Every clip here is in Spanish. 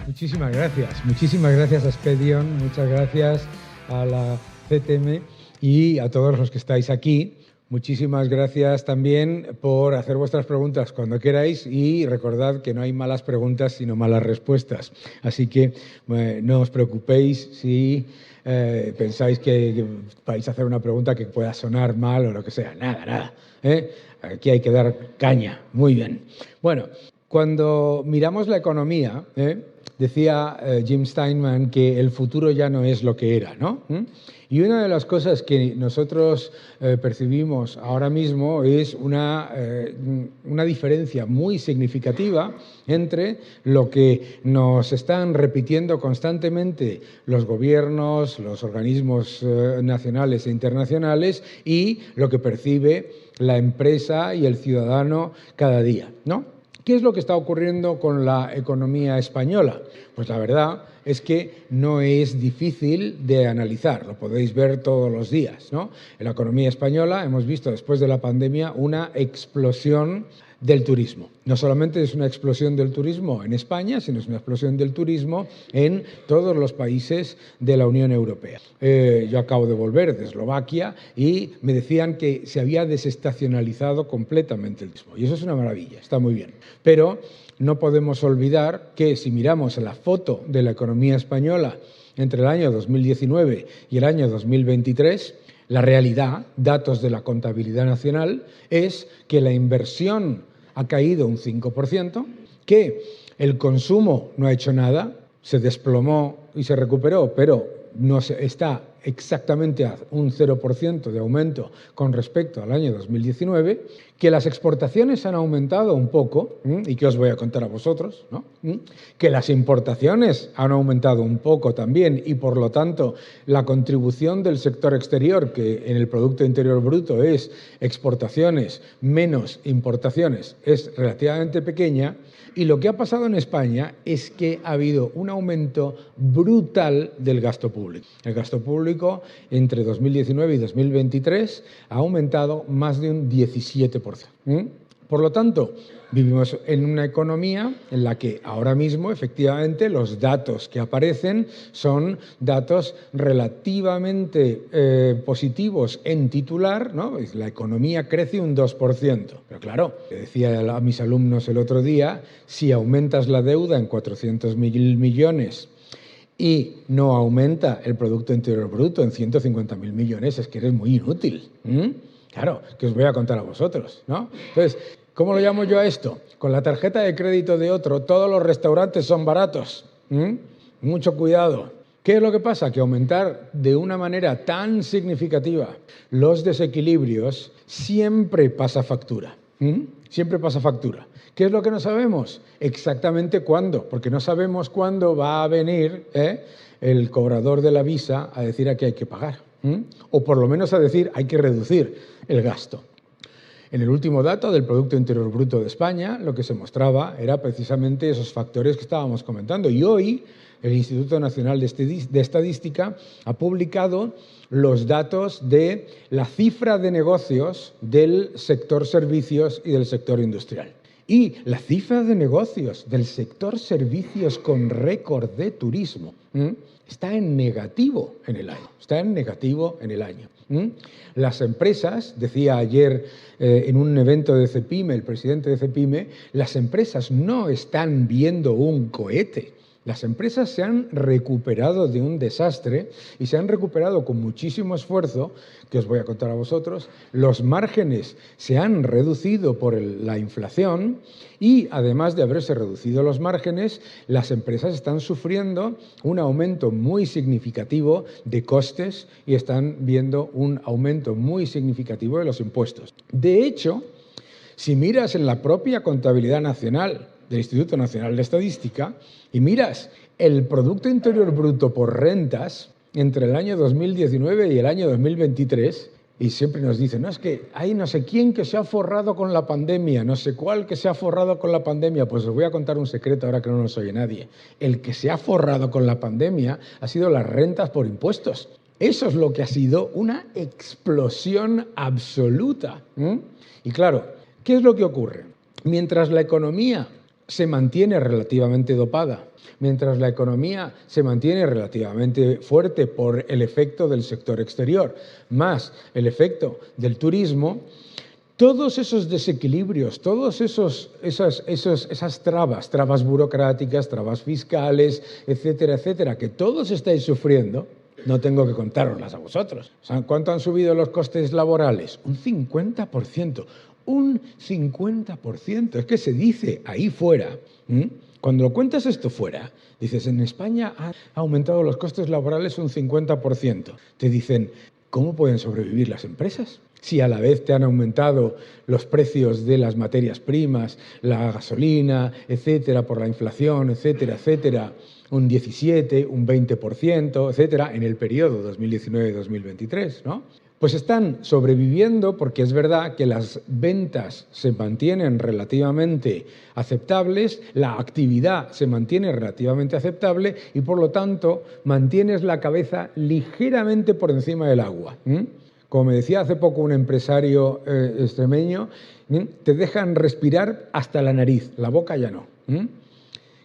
Muchísimas gracias a Expedion, muchas gracias a la CTM y a todos los que estáis aquí. Muchísimas gracias también por hacer vuestras preguntas cuando queráis y recordad que no hay malas preguntas sino malas respuestas. Así que no os preocupéis si pensáis que vais a hacer una pregunta que pueda sonar mal o lo que sea. Nada. Aquí hay que dar caña. Muy bien. Bueno, cuando miramos la economía, decía Jim Steinman que el futuro ya no es lo que era, ¿no? Y una de las cosas que nosotros percibimos ahora mismo es una diferencia muy significativa entre lo que nos están repitiendo constantemente los gobiernos, los organismos nacionales e internacionales y lo que percibe la empresa y el ciudadano cada día, ¿no? ¿Qué es lo que está ocurriendo con la economía española? Pues la verdad es que no es difícil de analizar, lo podéis ver todos los días, ¿no? En la economía española hemos visto después de la pandemia una explosión del turismo. No solamente es una explosión del turismo en España, sino es una explosión del turismo en todos los países de la Unión Europea. Yo acabo de volver de Eslovaquia y me decían que se había desestacionalizado completamente el turismo. Y eso es una maravilla, está muy bien. Pero no podemos olvidar que si miramos la foto de la economía española entre el año 2019 y el año 2023, la realidad, datos de la contabilidad nacional, es que la inversión ha caído un 5%, que el consumo no ha hecho nada, se desplomó y se recuperó, pero no está exactamente a un 0% de aumento con respecto al año 2019, que las exportaciones han aumentado un poco, y que os voy a contar a vosotros, ¿no? Que las importaciones han aumentado un poco también y por lo tanto la contribución del sector exterior, que en el Producto Interior Bruto es exportaciones menos importaciones, es relativamente pequeña. Y lo que ha pasado en España es que ha habido un aumento brutal del gasto público. El gasto público entre 2019 y 2023 ha aumentado más de un 17%. Por lo tanto, vivimos en una economía en la que ahora mismo, efectivamente, los datos que aparecen son datos relativamente positivos en titular, ¿no? La economía crece un 2%. Pero claro, decía a mis alumnos el otro día, si aumentas la deuda en 400.000 millones y no aumenta el Producto Interior Bruto en 150.000 millones, es que eres muy inútil. Claro, que os voy a contar a vosotros, ¿no? Entonces, ¿cómo lo llamo yo a esto? Con la tarjeta de crédito de otro, todos los restaurantes son baratos. Mucho cuidado. ¿Qué es lo que pasa? Que aumentar de una manera tan significativa los desequilibrios siempre pasa factura. Siempre pasa factura. ¿Qué es lo que no sabemos? Exactamente cuándo, porque no sabemos cuándo va a venir el cobrador de la visa a decir a qué hay que pagar. O por lo menos a decir hay que reducir el gasto. En el último dato del Producto Interior Bruto de España, lo que se mostraba era precisamente esos factores que estábamos comentando. Y hoy el Instituto Nacional de Estadística ha publicado los datos de la cifra de negocios del sector servicios y del sector industrial. Y la cifra de negocios del sector servicios con récord de turismo está en negativo en el año. Las empresas, decía ayer en un evento de CEPIME, el presidente de CEPIME, las empresas no están viendo un cohete. Las empresas se han recuperado de un desastre y se han recuperado con muchísimo esfuerzo, que os voy a contar a vosotros. Los márgenes se han reducido por la inflación y, además de haberse reducido los márgenes, las empresas están sufriendo un aumento muy significativo de costes y están viendo un aumento muy significativo de los impuestos. De hecho, si miras en la propia contabilidad nacional del Instituto Nacional de Estadística y miras el Producto Interior Bruto por rentas entre el año 2019 y el año 2023, y siempre nos dicen, no, es que hay no sé quién que se ha forrado con la pandemia, no sé cuál que se ha forrado con la pandemia. Pues os voy a contar un secreto ahora que no nos oye nadie. El que se ha forrado con la pandemia ha sido las rentas por impuestos. Eso es lo que ha sido una explosión absoluta. Y claro, ¿qué es lo que ocurre? mientras la economía se mantiene relativamente dopada, mientras la economía se mantiene relativamente fuerte por el efecto del sector exterior, más el efecto del turismo, todos esos desequilibrios, todas esas trabas burocráticas, trabas fiscales, etcétera, etcétera, que todos estáis sufriendo, no tengo que contároslas a vosotros. ¿Cuánto han subido los costes laborales? Un 50%. Un 50%. Es que se dice ahí fuera, cuando lo cuentas esto fuera, dices, en España han aumentado los costes laborales un 50%. Te dicen, ¿cómo pueden sobrevivir las empresas? Si a la vez te han aumentado los precios de las materias primas, la gasolina, etcétera, por la inflación, etcétera, etcétera, un 17, un 20%, etcétera, en el periodo 2019-2023, ¿no? Pues están sobreviviendo porque es verdad que las ventas se mantienen relativamente aceptables, la actividad se mantiene relativamente aceptable y por lo tanto mantienes la cabeza ligeramente por encima del agua. Como me decía hace poco un empresario extremeño, te dejan respirar hasta la nariz, la boca ya no.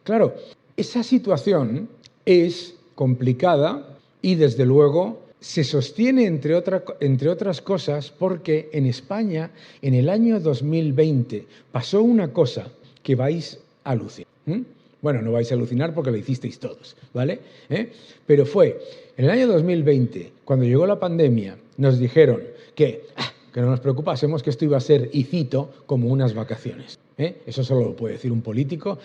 Claro, esa situación es complicada y desde luego se sostiene, entre otras cosas, porque en España, en el año 2020, pasó una cosa que vais a alucinar. Bueno, no vais a alucinar porque lo hicisteis todos, ¿vale? Pero fue en el año 2020, cuando llegó la pandemia, nos dijeron que no nos preocupásemos, que esto iba a ser, y cito, como unas vacaciones. Eso solo lo puede decir un político,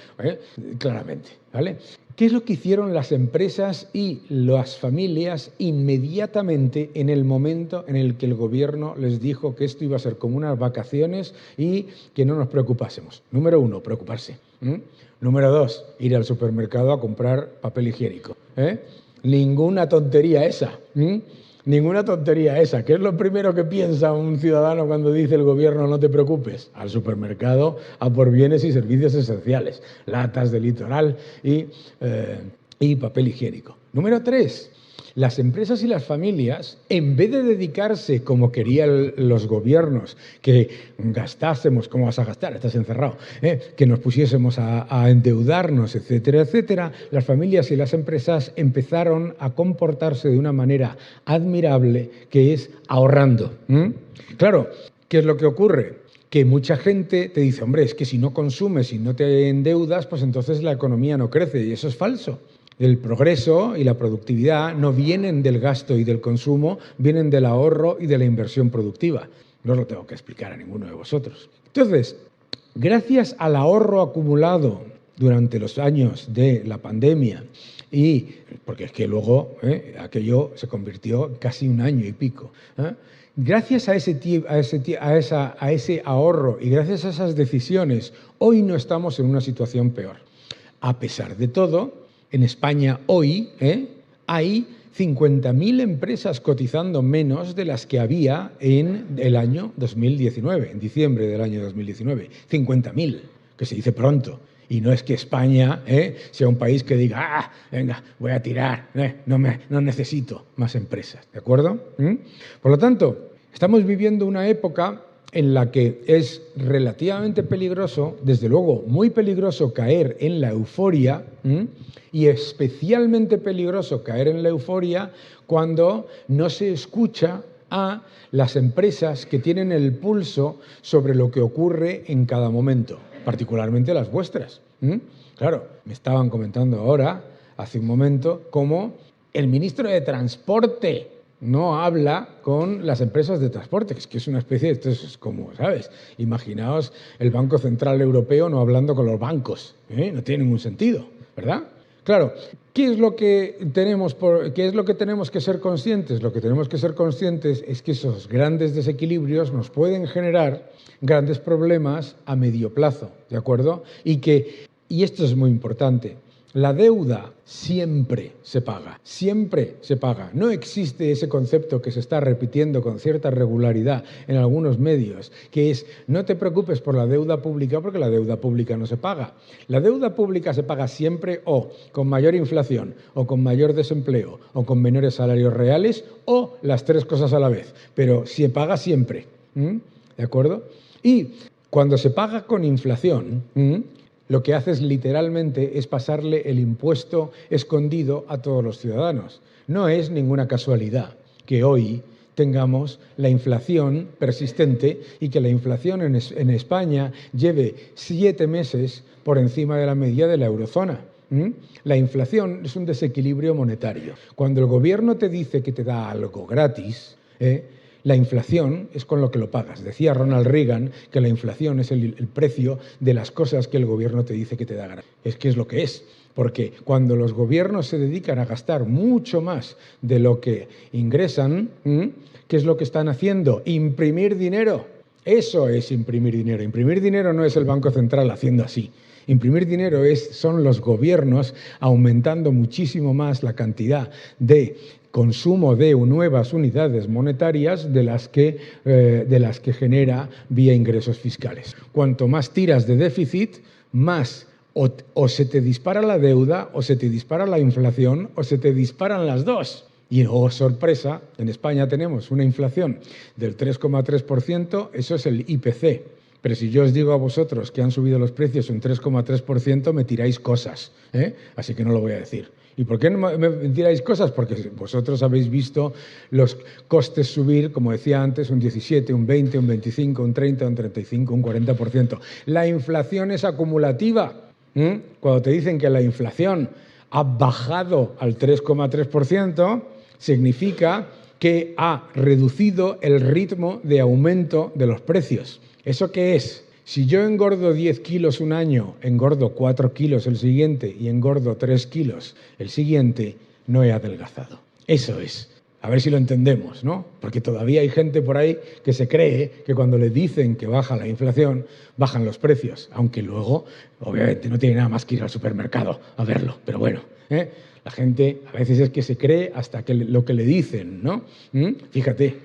claramente, ¿vale? ¿Qué es lo que hicieron las empresas y las familias inmediatamente en el momento en el que el gobierno les dijo que esto iba a ser como unas vacaciones y que no nos preocupásemos? Número 1, preocuparse. Número 2, ir al supermercado a comprar papel higiénico. Ninguna tontería esa. Ninguna tontería esa. ¿Qué es lo primero que piensa un ciudadano cuando dice el gobierno no te preocupes? Al supermercado a por bienes y servicios esenciales, latas de Litoral y papel higiénico. Número 3. Las empresas y las familias, en vez de dedicarse, como querían los gobiernos, que gastásemos, ¿cómo vas a gastar? Estás encerrado, que nos pusiésemos a endeudarnos, etcétera, etcétera, las familias y las empresas empezaron a comportarse de una manera admirable, que es ahorrando. Claro, ¿qué es lo que ocurre? Que mucha gente te dice, hombre, es que si no consumes y no te endeudas, pues entonces la economía no crece, y eso es falso. El progreso y la productividad no vienen del gasto y del consumo, vienen del ahorro y de la inversión productiva. No os lo tengo que explicar a ninguno de vosotros. Entonces, gracias al ahorro acumulado durante los años de la pandemia, y porque es que luego aquello se convirtió en casi un año y pico, gracias a ese ahorro y gracias a esas decisiones, hoy no estamos en una situación peor. A pesar de todo, en España hoy hay 50.000 empresas cotizando menos de las que había en el año 2019, en diciembre del año 2019. 50.000, que se dice pronto. Y no es que España sea un país que diga, venga, voy a tirar, no necesito más empresas, ¿de acuerdo? Por lo tanto, estamos viviendo una época en la que es relativamente peligroso, desde luego muy peligroso, caer en la euforia, y especialmente peligroso caer en la euforia cuando no se escucha a las empresas que tienen el pulso sobre lo que ocurre en cada momento, particularmente las vuestras. Claro, me estaban comentando ahora, hace un momento, cómo el ministro de Transporte no habla con las empresas de transporte, que es una especie de, esto es como, ¿sabes? Imaginaos el Banco Central Europeo no hablando con los bancos, no tiene ningún sentido, ¿verdad? Claro, ¿qué es lo que tenemos que ser conscientes? Lo que tenemos que ser conscientes es que esos grandes desequilibrios nos pueden generar grandes problemas a medio plazo, ¿de acuerdo? Y esto es muy importante. La deuda siempre se paga, siempre se paga. No existe ese concepto que se está repitiendo con cierta regularidad en algunos medios, que es no te preocupes por la deuda pública porque la deuda pública no se paga. La deuda pública se paga siempre o con mayor inflación, o con mayor desempleo, o con menores salarios reales, o las tres cosas a la vez, pero se paga siempre, ¿de acuerdo? Y Cuando se paga con inflación, lo que haces literalmente es pasarle el impuesto escondido a todos los ciudadanos. No es ninguna casualidad que hoy tengamos la inflación persistente y que la inflación en España lleve 7 meses por encima de la media de la eurozona. La inflación es un desequilibrio monetario. Cuando el gobierno te dice que te da algo gratis, la inflación es con lo que lo pagas. Decía Ronald Reagan que la inflación es el precio de las cosas que el gobierno te dice que te da gratis. Es que es lo que es. Porque cuando los gobiernos se dedican a gastar mucho más de lo que ingresan, ¿qué es lo que están haciendo? Imprimir dinero. Eso es imprimir dinero. Imprimir dinero no es el Banco Central haciendo así. Imprimir dinero son los gobiernos aumentando muchísimo más la cantidad de consumo de nuevas unidades monetarias de las que genera vía ingresos fiscales. Cuanto más tiras de déficit, más o se te dispara la deuda, o se te dispara la inflación, o se te disparan las dos. Y, oh sorpresa, en España tenemos una inflación del 3,3%, eso es el IPC. Pero si yo os digo a vosotros que han subido los precios un 3,3%, me tiráis cosas, así que no lo voy a decir. ¿Y por qué no me tiráis cosas? Porque vosotros habéis visto los costes subir, como decía antes, un 17, un 20, un 25, un 30, un 35, un 40%. La inflación es acumulativa. Cuando te dicen que la inflación ha bajado al 3,3%, significa que ha reducido el ritmo de aumento de los precios. ¿Eso qué es? Si yo engordo 10 kilos un año, engordo 4 kilos el siguiente y engordo 3 kilos el siguiente, no he adelgazado. Eso es. A ver si lo entendemos, ¿no? Porque todavía hay gente por ahí que se cree que cuando le dicen que baja la inflación, bajan los precios, aunque luego, obviamente, no tiene nada más que ir al supermercado a verlo, pero bueno, la gente a veces es que se cree hasta que lo que le dicen, ¿no? Fíjate.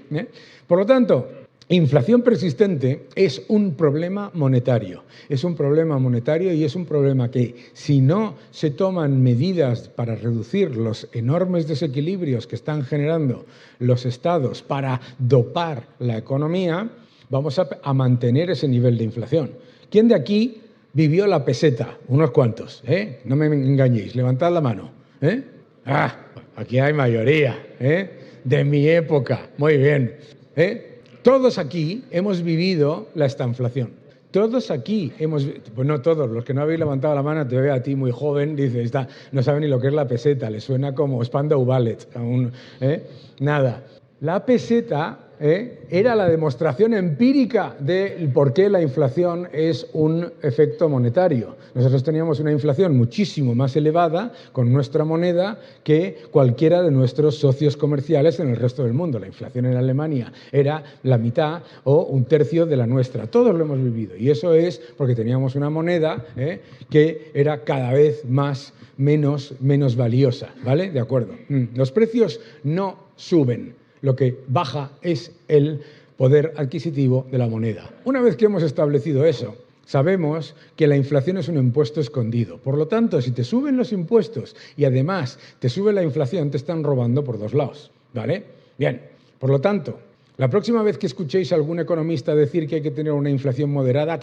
Por lo tanto, inflación persistente es un problema monetario. Es un problema monetario y es un problema que, si no se toman medidas para reducir los enormes desequilibrios que están generando los estados para dopar la economía, vamos a mantener ese nivel de inflación. ¿Quién de aquí vivió la peseta? Unos cuantos, no me engañéis, levantad la mano. Aquí hay mayoría, de mi época, muy bien. Todos aquí hemos vivido la estanflación. Todos aquí pues no todos, los que no habéis levantado la mano, te veo a ti muy joven, dices, no sabe ni lo que es la peseta, le suena como Spandau Ballet. Nada. La peseta era la demostración empírica de por qué la inflación es un efecto monetario. Nosotros teníamos una inflación muchísimo más elevada con nuestra moneda que cualquiera de nuestros socios comerciales en el resto del mundo. La inflación en Alemania era la mitad o un tercio de la nuestra. Todos lo hemos vivido y eso es porque teníamos una moneda que era cada vez menos valiosa, ¿vale? De acuerdo. Los precios no suben. Lo que baja es el poder adquisitivo de la moneda. Una vez que hemos establecido eso, sabemos que la inflación es un impuesto escondido. Por lo tanto, si te suben los impuestos y además te sube la inflación, te están robando por dos lados, ¿vale? Bien, por lo tanto, la próxima vez que escuchéis a algún economista decir que hay que tener una inflación moderada,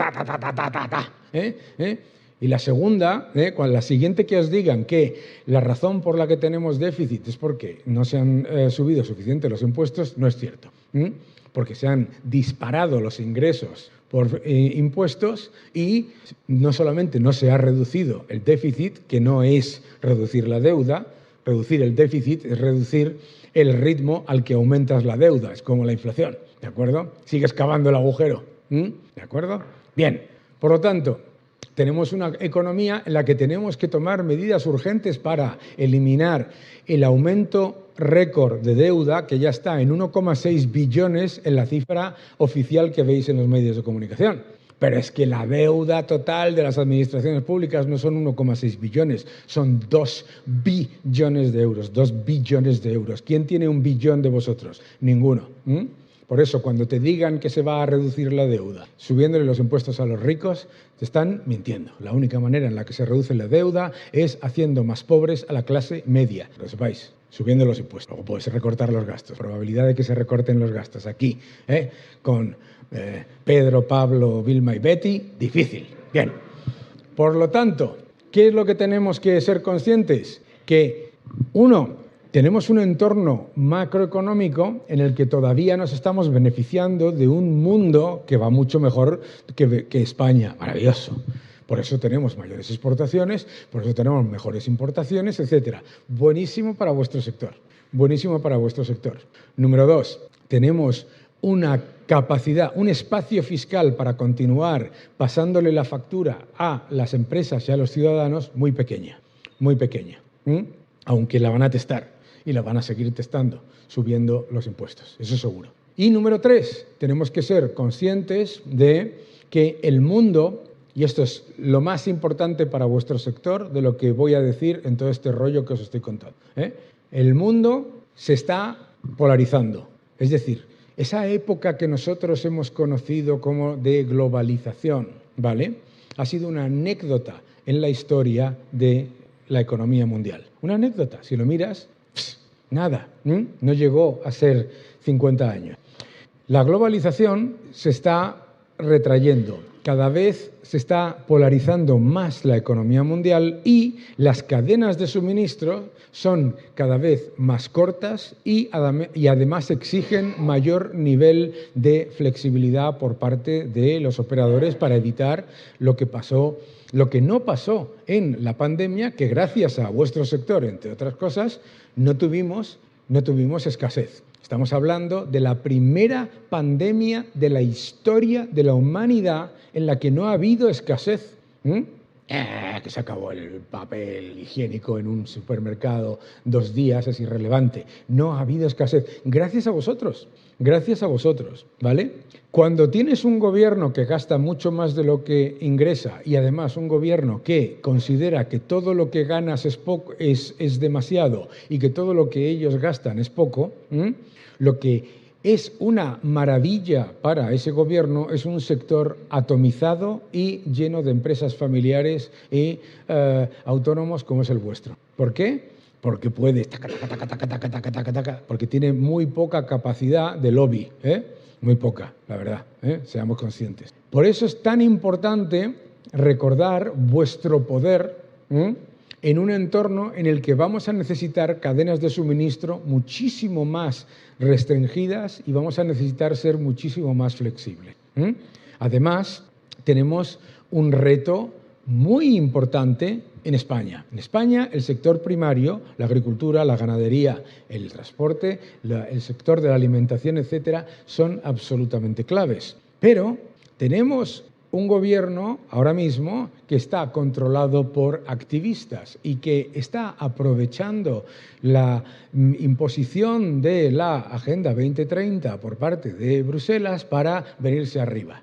y la segunda, la siguiente que os digan que la razón por la que tenemos déficit es porque no se han subido suficiente los impuestos, no es cierto. Porque se han disparado los ingresos por impuestos y no solamente no se ha reducido el déficit, que no es reducir la deuda, reducir el déficit es reducir el ritmo al que aumentas la deuda, es como la inflación, ¿de acuerdo? Sigues cavando el agujero, ¿de acuerdo? Bien, por lo tanto, tenemos una economía en la que tenemos que tomar medidas urgentes para eliminar el aumento récord de deuda que ya está en 1,6 billones en la cifra oficial que veis en los medios de comunicación. Pero es que la deuda total de las administraciones públicas no son 1,6 billones, son 2 billones de euros, 2 billones de euros. ¿Quién tiene 1 billón de vosotros? Ninguno. Por eso, cuando te digan que se va a reducir la deuda subiéndole los impuestos a los ricos, te están mintiendo. La única manera en la que se reduce la deuda es haciendo más pobres a la clase media. Lo sepáis, subiendo los impuestos. Luego puedes recortar los gastos. Probabilidad de que se recorten los gastos aquí, con Pedro, Pablo, Vilma y Betty, difícil. Bien. Por lo tanto, ¿qué es lo que tenemos que ser conscientes? Que, uno, tenemos un entorno macroeconómico en el que todavía nos estamos beneficiando de un mundo que va mucho mejor que España. Maravilloso. Por eso tenemos mayores exportaciones, por eso tenemos mejores importaciones, etc. Buenísimo para vuestro sector. Buenísimo para vuestro sector. Número dos, tenemos una capacidad, un espacio fiscal para continuar pasándole la factura a las empresas y a los ciudadanos muy pequeña, muy pequeña. Aunque la van a testar y la van a seguir testando, subiendo los impuestos, eso seguro. Y número tres, tenemos que ser conscientes de que el mundo, y esto es lo más importante para vuestro sector de lo que voy a decir en todo este rollo que os estoy contando, el mundo se está polarizando. Es decir, esa época que nosotros hemos conocido como de globalización, ¿vale?, ha sido una anécdota en la historia de la economía mundial. Una anécdota, si lo miras, nada, no llegó a ser 50 años. La globalización se está retrayendo. Cada vez se está polarizando más la economía mundial y las cadenas de suministro son cada vez más cortas y además exigen mayor nivel de flexibilidad por parte de los operadores para evitar lo que no pasó en la pandemia, que gracias a vuestro sector, entre otras cosas, no tuvimos escasez. Estamos hablando de la primera pandemia de la historia de la humanidad en la que no ha habido escasez. Que se acabó el papel higiénico en un supermercado 2 días, es irrelevante. No ha habido escasez. Gracias a vosotros, ¿vale? Cuando tienes un gobierno que gasta mucho más de lo que ingresa y además un gobierno que considera que todo lo que ganas es demasiado y que todo lo que ellos gastan es poco, lo que es una maravilla para ese gobierno es un sector atomizado y lleno de empresas familiares y autónomos como es el vuestro. ¿Por qué? Porque puede, porque tiene muy poca capacidad de lobby, muy poca, la verdad, seamos conscientes. Por eso es tan importante recordar vuestro poder en un entorno en el que vamos a necesitar cadenas de suministro muchísimo más restringidas y vamos a necesitar ser muchísimo más flexibles. Además, tenemos un reto muy importante en España. En España, el sector primario, la agricultura, la ganadería, el transporte, el sector de la alimentación, etcétera, son absolutamente claves. Pero tenemos un gobierno ahora mismo que está controlado por activistas y que está aprovechando la imposición de la Agenda 2030 por parte de Bruselas para venirse arriba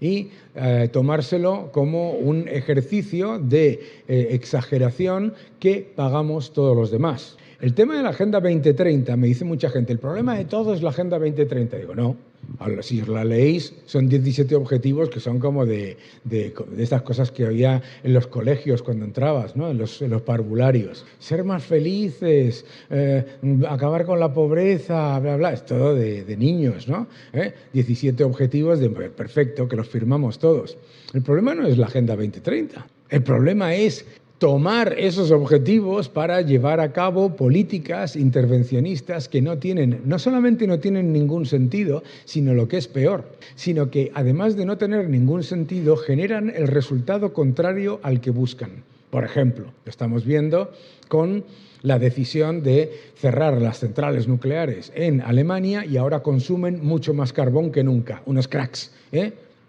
y tomárselo como un ejercicio de exageración que pagamos todos los demás. El tema de la Agenda 2030, me dice mucha gente, el problema de todo es la Agenda 2030. Digo, no, si os la leéis, son 17 objetivos que son como de estas cosas que había en los colegios cuando entrabas, ¿no? en los parvularios. Ser más felices, acabar con la pobreza, bla, bla, es todo de niños, ¿no? 17 objetivos, perfecto, que los firmamos todos. El problema no es la Agenda 2030, el problema es tomar esos objetivos para llevar a cabo políticas intervencionistas que no solamente no tienen ningún sentido, sino lo que es peor, sino que además de no tener ningún sentido, generan el resultado contrario al que buscan. Por ejemplo, lo estamos viendo con la decisión de cerrar las centrales nucleares en Alemania y ahora consumen mucho más carbón que nunca, unos cracks.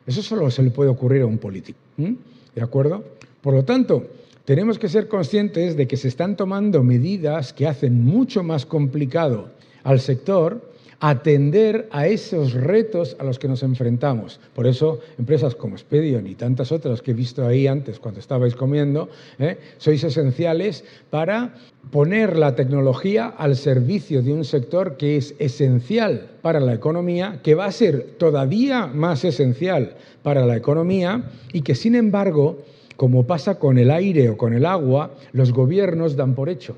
Eso solo se le puede ocurrir a un político. ¿De acuerdo? Por lo tanto, tenemos que ser conscientes de que se están tomando medidas que hacen mucho más complicado al sector atender a esos retos a los que nos enfrentamos. Por eso, empresas como Expedion y tantas otras que he visto ahí antes cuando estabais comiendo, sois esenciales para poner la tecnología al servicio de un sector que es esencial para la economía, que va a ser todavía más esencial para la economía y que, sin embargo, como pasa con el aire o con el agua, los gobiernos dan por hecho.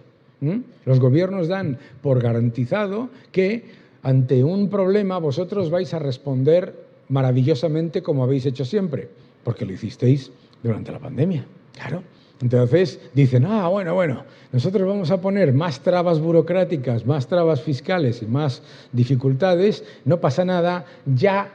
Los gobiernos dan por garantizado que ante un problema vosotros vais a responder maravillosamente como habéis hecho siempre, porque lo hicisteis durante la pandemia, claro. Entonces dicen, bueno, nosotros vamos a poner más trabas burocráticas, más trabas fiscales y más dificultades, no pasa nada, ya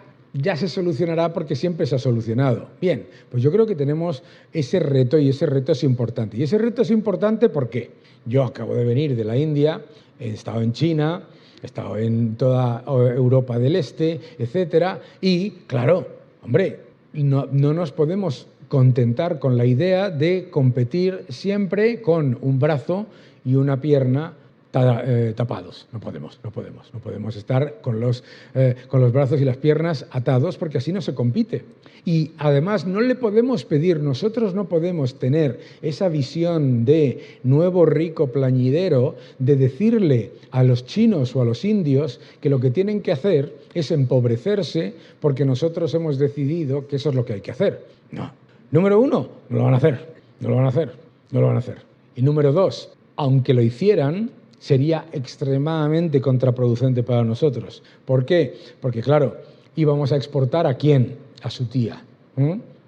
se solucionará porque siempre se ha solucionado. Bien, pues yo creo que tenemos ese reto y ese reto es importante. Y ese reto es importante porque yo acabo de venir de la India, he estado en China, he estado en toda Europa del Este, etcétera, y claro, hombre, no nos podemos contentar con la idea de competir siempre con un brazo y una pierna tapados. No podemos estar con los brazos y las piernas atados porque así no se compite. Y además nosotros no podemos tener esa visión de nuevo rico plañidero de decirle a los chinos o a los indios que lo que tienen que hacer es empobrecerse porque nosotros hemos decidido que eso es lo que hay que hacer. No. Número uno, no lo van a hacer. Y número dos, aunque lo hicieran, sería extremadamente contraproducente para nosotros. ¿Por qué? Porque, claro, íbamos a exportar ¿a quién? A su tía.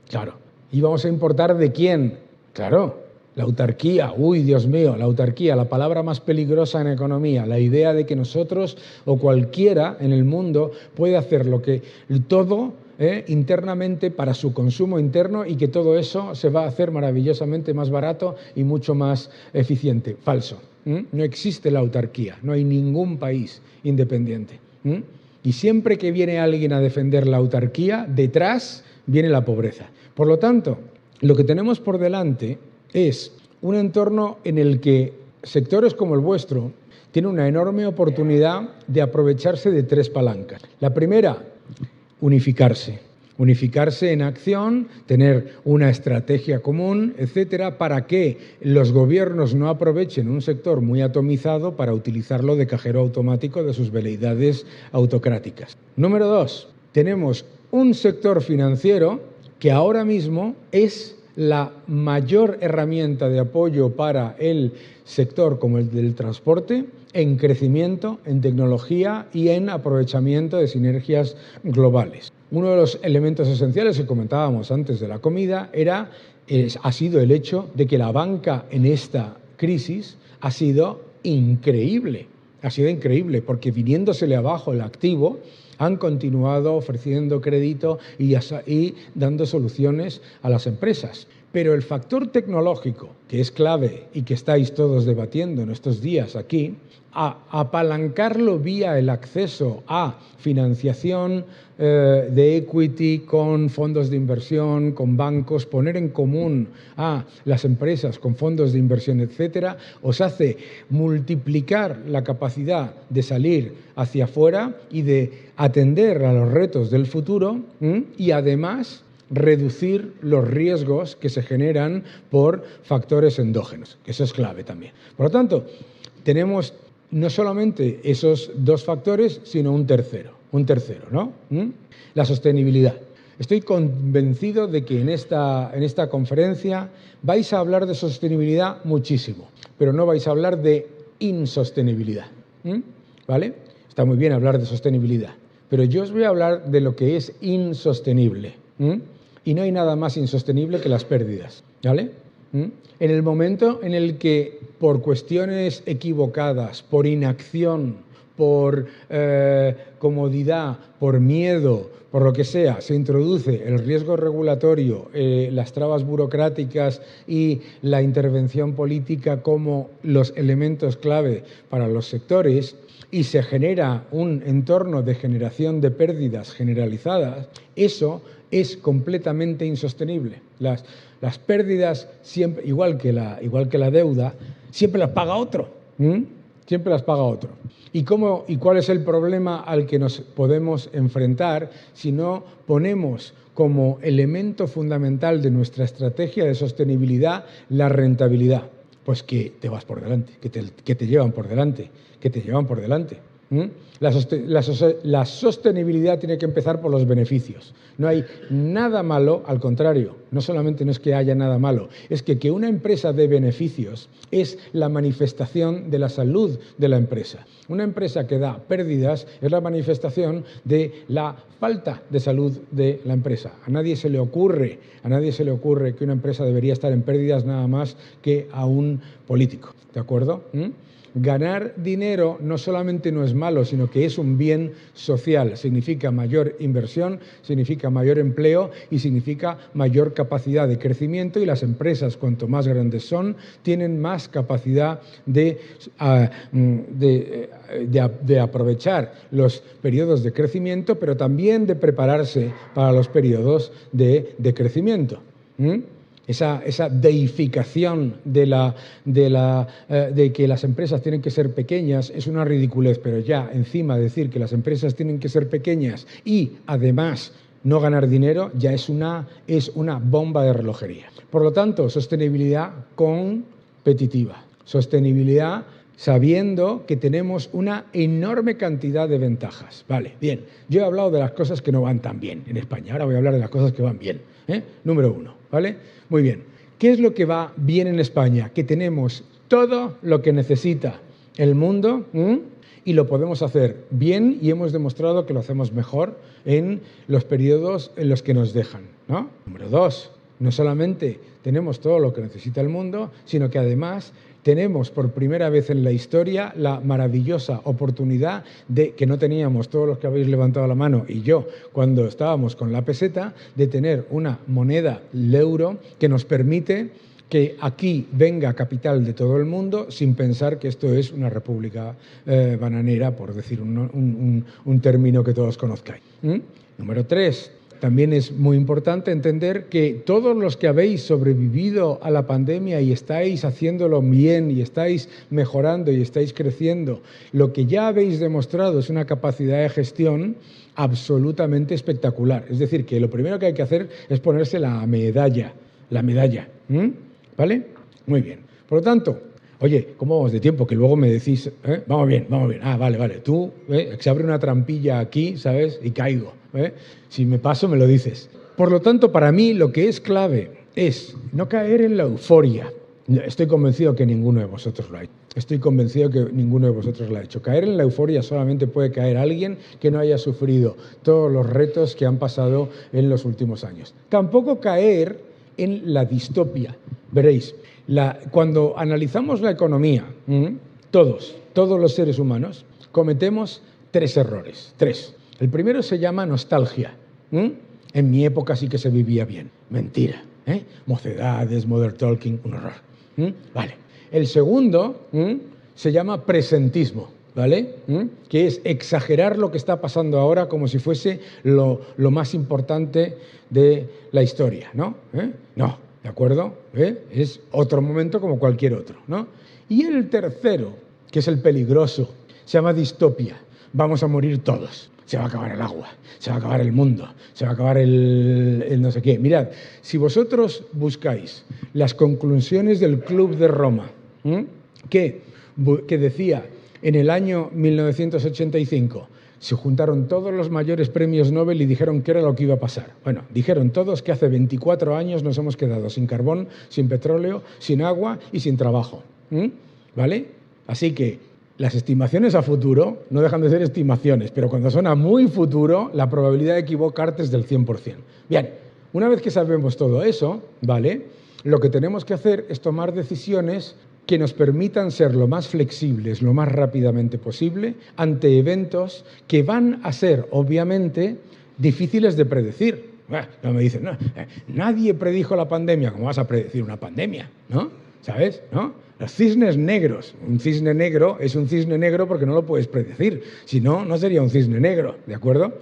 Claro. ¿Íbamos a importar de quién? Claro, la autarquía. Uy, Dios mío, la autarquía, la palabra más peligrosa en economía. La idea de que nosotros o cualquiera en el mundo puede hacer lo que todo internamente para su consumo interno y que todo eso se va a hacer maravillosamente más barato y mucho más eficiente. Falso. No existe la autarquía, no hay ningún país independiente. Y siempre que viene alguien a defender la autarquía, detrás viene la pobreza. Por lo tanto, lo que tenemos por delante es un entorno en el que sectores como el vuestro tienen una enorme oportunidad de aprovecharse de tres palancas. La primera, unificarse en acción, tener una estrategia común, etcétera, para que los gobiernos no aprovechen un sector muy atomizado para utilizarlo de cajero automático de sus veleidades autocráticas. Número dos, tenemos un sector financiero que ahora mismo es la mayor herramienta de apoyo para el sector como el del transporte en crecimiento, en tecnología y en aprovechamiento de sinergias globales. Uno de los elementos esenciales que comentábamos antes de la comida ha sido el hecho de que la banca en esta crisis ha sido increíble. Ha sido increíble porque viniéndosele abajo el activo, han continuado ofreciendo crédito y dando soluciones a las empresas. Pero el factor tecnológico, que es clave y que estáis todos debatiendo en estos días aquí, apalancarlo vía el acceso a financiación de equity con fondos de inversión, con bancos, poner en común a las empresas con fondos de inversión, etcétera, os hace multiplicar la capacidad de salir hacia afuera y de atender a los retos del futuro y además reducir los riesgos que se generan por factores endógenos, que eso es clave también. Por lo tanto, tenemos no solamente esos dos factores, sino un tercero, ¿no? La sostenibilidad. Estoy convencido de que en esta conferencia vais a hablar de sostenibilidad muchísimo, pero no vais a hablar de insostenibilidad, ¿vale? Está muy bien hablar de sostenibilidad, pero yo os voy a hablar de lo que es insostenible, y no hay nada más insostenible que las pérdidas, ¿vale? En el momento en el que por cuestiones equivocadas, por inacción, por comodidad, por miedo, por lo que sea, se introduce el riesgo regulatorio, las trabas burocráticas y la intervención política como los elementos clave para los sectores y se genera un entorno de generación de pérdidas generalizadas, eso es completamente insostenible. Las pérdidas, siempre, igual que la deuda, siempre las paga otro. Siempre las paga otro. ¿Y cuál es el problema al que nos podemos enfrentar si no ponemos como elemento fundamental de nuestra estrategia de sostenibilidad la rentabilidad? Pues que te vas por delante, que te llevan por delante. ¿Mm? La sostenibilidad tiene que empezar por los beneficios. No hay nada malo, al contrario, no solamente no es que haya nada malo, es que una empresa dé beneficios es la manifestación de la salud de la empresa. Una empresa que da pérdidas es la manifestación de la falta de salud de la empresa. A nadie se le ocurre que una empresa debería estar en pérdidas nada más que a un político. ¿De acuerdo? Ganar dinero no solamente no es malo, sino que es un bien social. Significa mayor inversión, significa mayor empleo y significa mayor capacidad de crecimiento, y las empresas, cuanto más grandes son, tienen más capacidad de aprovechar los periodos de crecimiento, pero también de prepararse para los periodos de decrecimiento. Esa deificación de que las empresas tienen que ser pequeñas es una ridiculez, pero ya encima decir que las empresas tienen que ser pequeñas y además no ganar dinero ya es una bomba de relojería. Por lo tanto, sostenibilidad competitiva, sostenibilidad sabiendo que tenemos una enorme cantidad de ventajas. Vale, bien, yo he hablado de las cosas que no van tan bien en España, ahora voy a hablar de las cosas que van bien. Número 1, ¿vale? Muy bien. ¿Qué es lo que va bien en España? Que tenemos todo lo que necesita el mundo y lo podemos hacer bien, y hemos demostrado que lo hacemos mejor en los periodos en los que nos dejan, ¿no? Número 2, no solamente tenemos todo lo que necesita el mundo, sino que además tenemos por primera vez en la historia la maravillosa oportunidad de que no teníamos todos los que habéis levantado la mano y yo cuando estábamos con la peseta, de tener una moneda, el euro, que nos permite que aquí venga capital de todo el mundo sin pensar que esto es una república bananera, por decir un término que todos conozcáis. Número 3. También es muy importante entender que todos los que habéis sobrevivido a la pandemia y estáis haciéndolo bien y estáis mejorando y estáis creciendo, lo que ya habéis demostrado es una capacidad de gestión absolutamente espectacular. Es decir, que lo primero que hay que hacer es ponerse la medalla. ¿Vale? Muy bien. Por lo tanto, oye, ¿cómo vamos de tiempo? Que luego me decís, vamos bien. Ah, vale. Tú, se abre una trampilla aquí, ¿sabes? Y caigo. Si me paso, me lo dices. Por lo tanto, para mí lo que es clave es no caer en la euforia. Estoy convencido que ninguno de vosotros lo ha hecho. Caer en la euforia solamente puede caer alguien que no haya sufrido todos los retos que han pasado en los últimos años. Tampoco caer en la distopia. Veréis, cuando analizamos la economía, todos los seres humanos cometemos 3 errores. 3. El primero se llama nostalgia. En mi época sí que se vivía bien. Mentira. Mocedades, modern talking, un horror. Vale. El segundo se llama presentismo, ¿vale? Que es exagerar lo que está pasando ahora como si fuese lo más importante de la historia, ¿no? No, ¿de acuerdo? Es otro momento como cualquier otro, ¿no? Y el tercero, que es el peligroso, se llama distopia. Vamos a morir todos. Se va a acabar el agua, se va a acabar el mundo, se va a acabar el no sé qué. Mirad, si vosotros buscáis las conclusiones del Club de Roma, que decía en el año 1985, se juntaron todos los mayores premios Nobel y dijeron qué era lo que iba a pasar. Bueno, dijeron todos que hace 24 años nos hemos quedado sin carbón, sin petróleo, sin agua y sin trabajo. ¿Vale? Así que las estimaciones a futuro no dejan de ser estimaciones, pero cuando son a muy futuro, la probabilidad de equivocarte es del 100%. Bien, una vez que sabemos todo eso, ¿vale? Lo que tenemos que hacer es tomar decisiones que nos permitan ser lo más flexibles, lo más rápidamente posible, ante eventos que van a ser, obviamente, difíciles de predecir. No me dicen, no, nadie predijo la pandemia. ¿Cómo vas a predecir una pandemia? ¿No? ¿Sabes? ¿No? Los cisnes negros. Un cisne negro es un cisne negro porque no lo puedes predecir. Si no, no sería un cisne negro. ¿De acuerdo?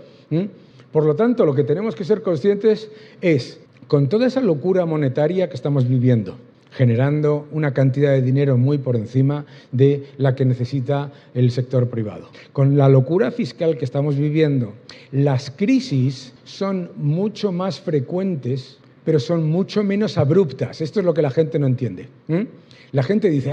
Por lo tanto, lo que tenemos que ser conscientes es, con toda esa locura monetaria que estamos viviendo, generando una cantidad de dinero muy por encima de la que necesita el sector privado, con la locura fiscal que estamos viviendo, las crisis son mucho más frecuentes, pero son mucho menos abruptas. Esto es lo que la gente no entiende. La gente dice,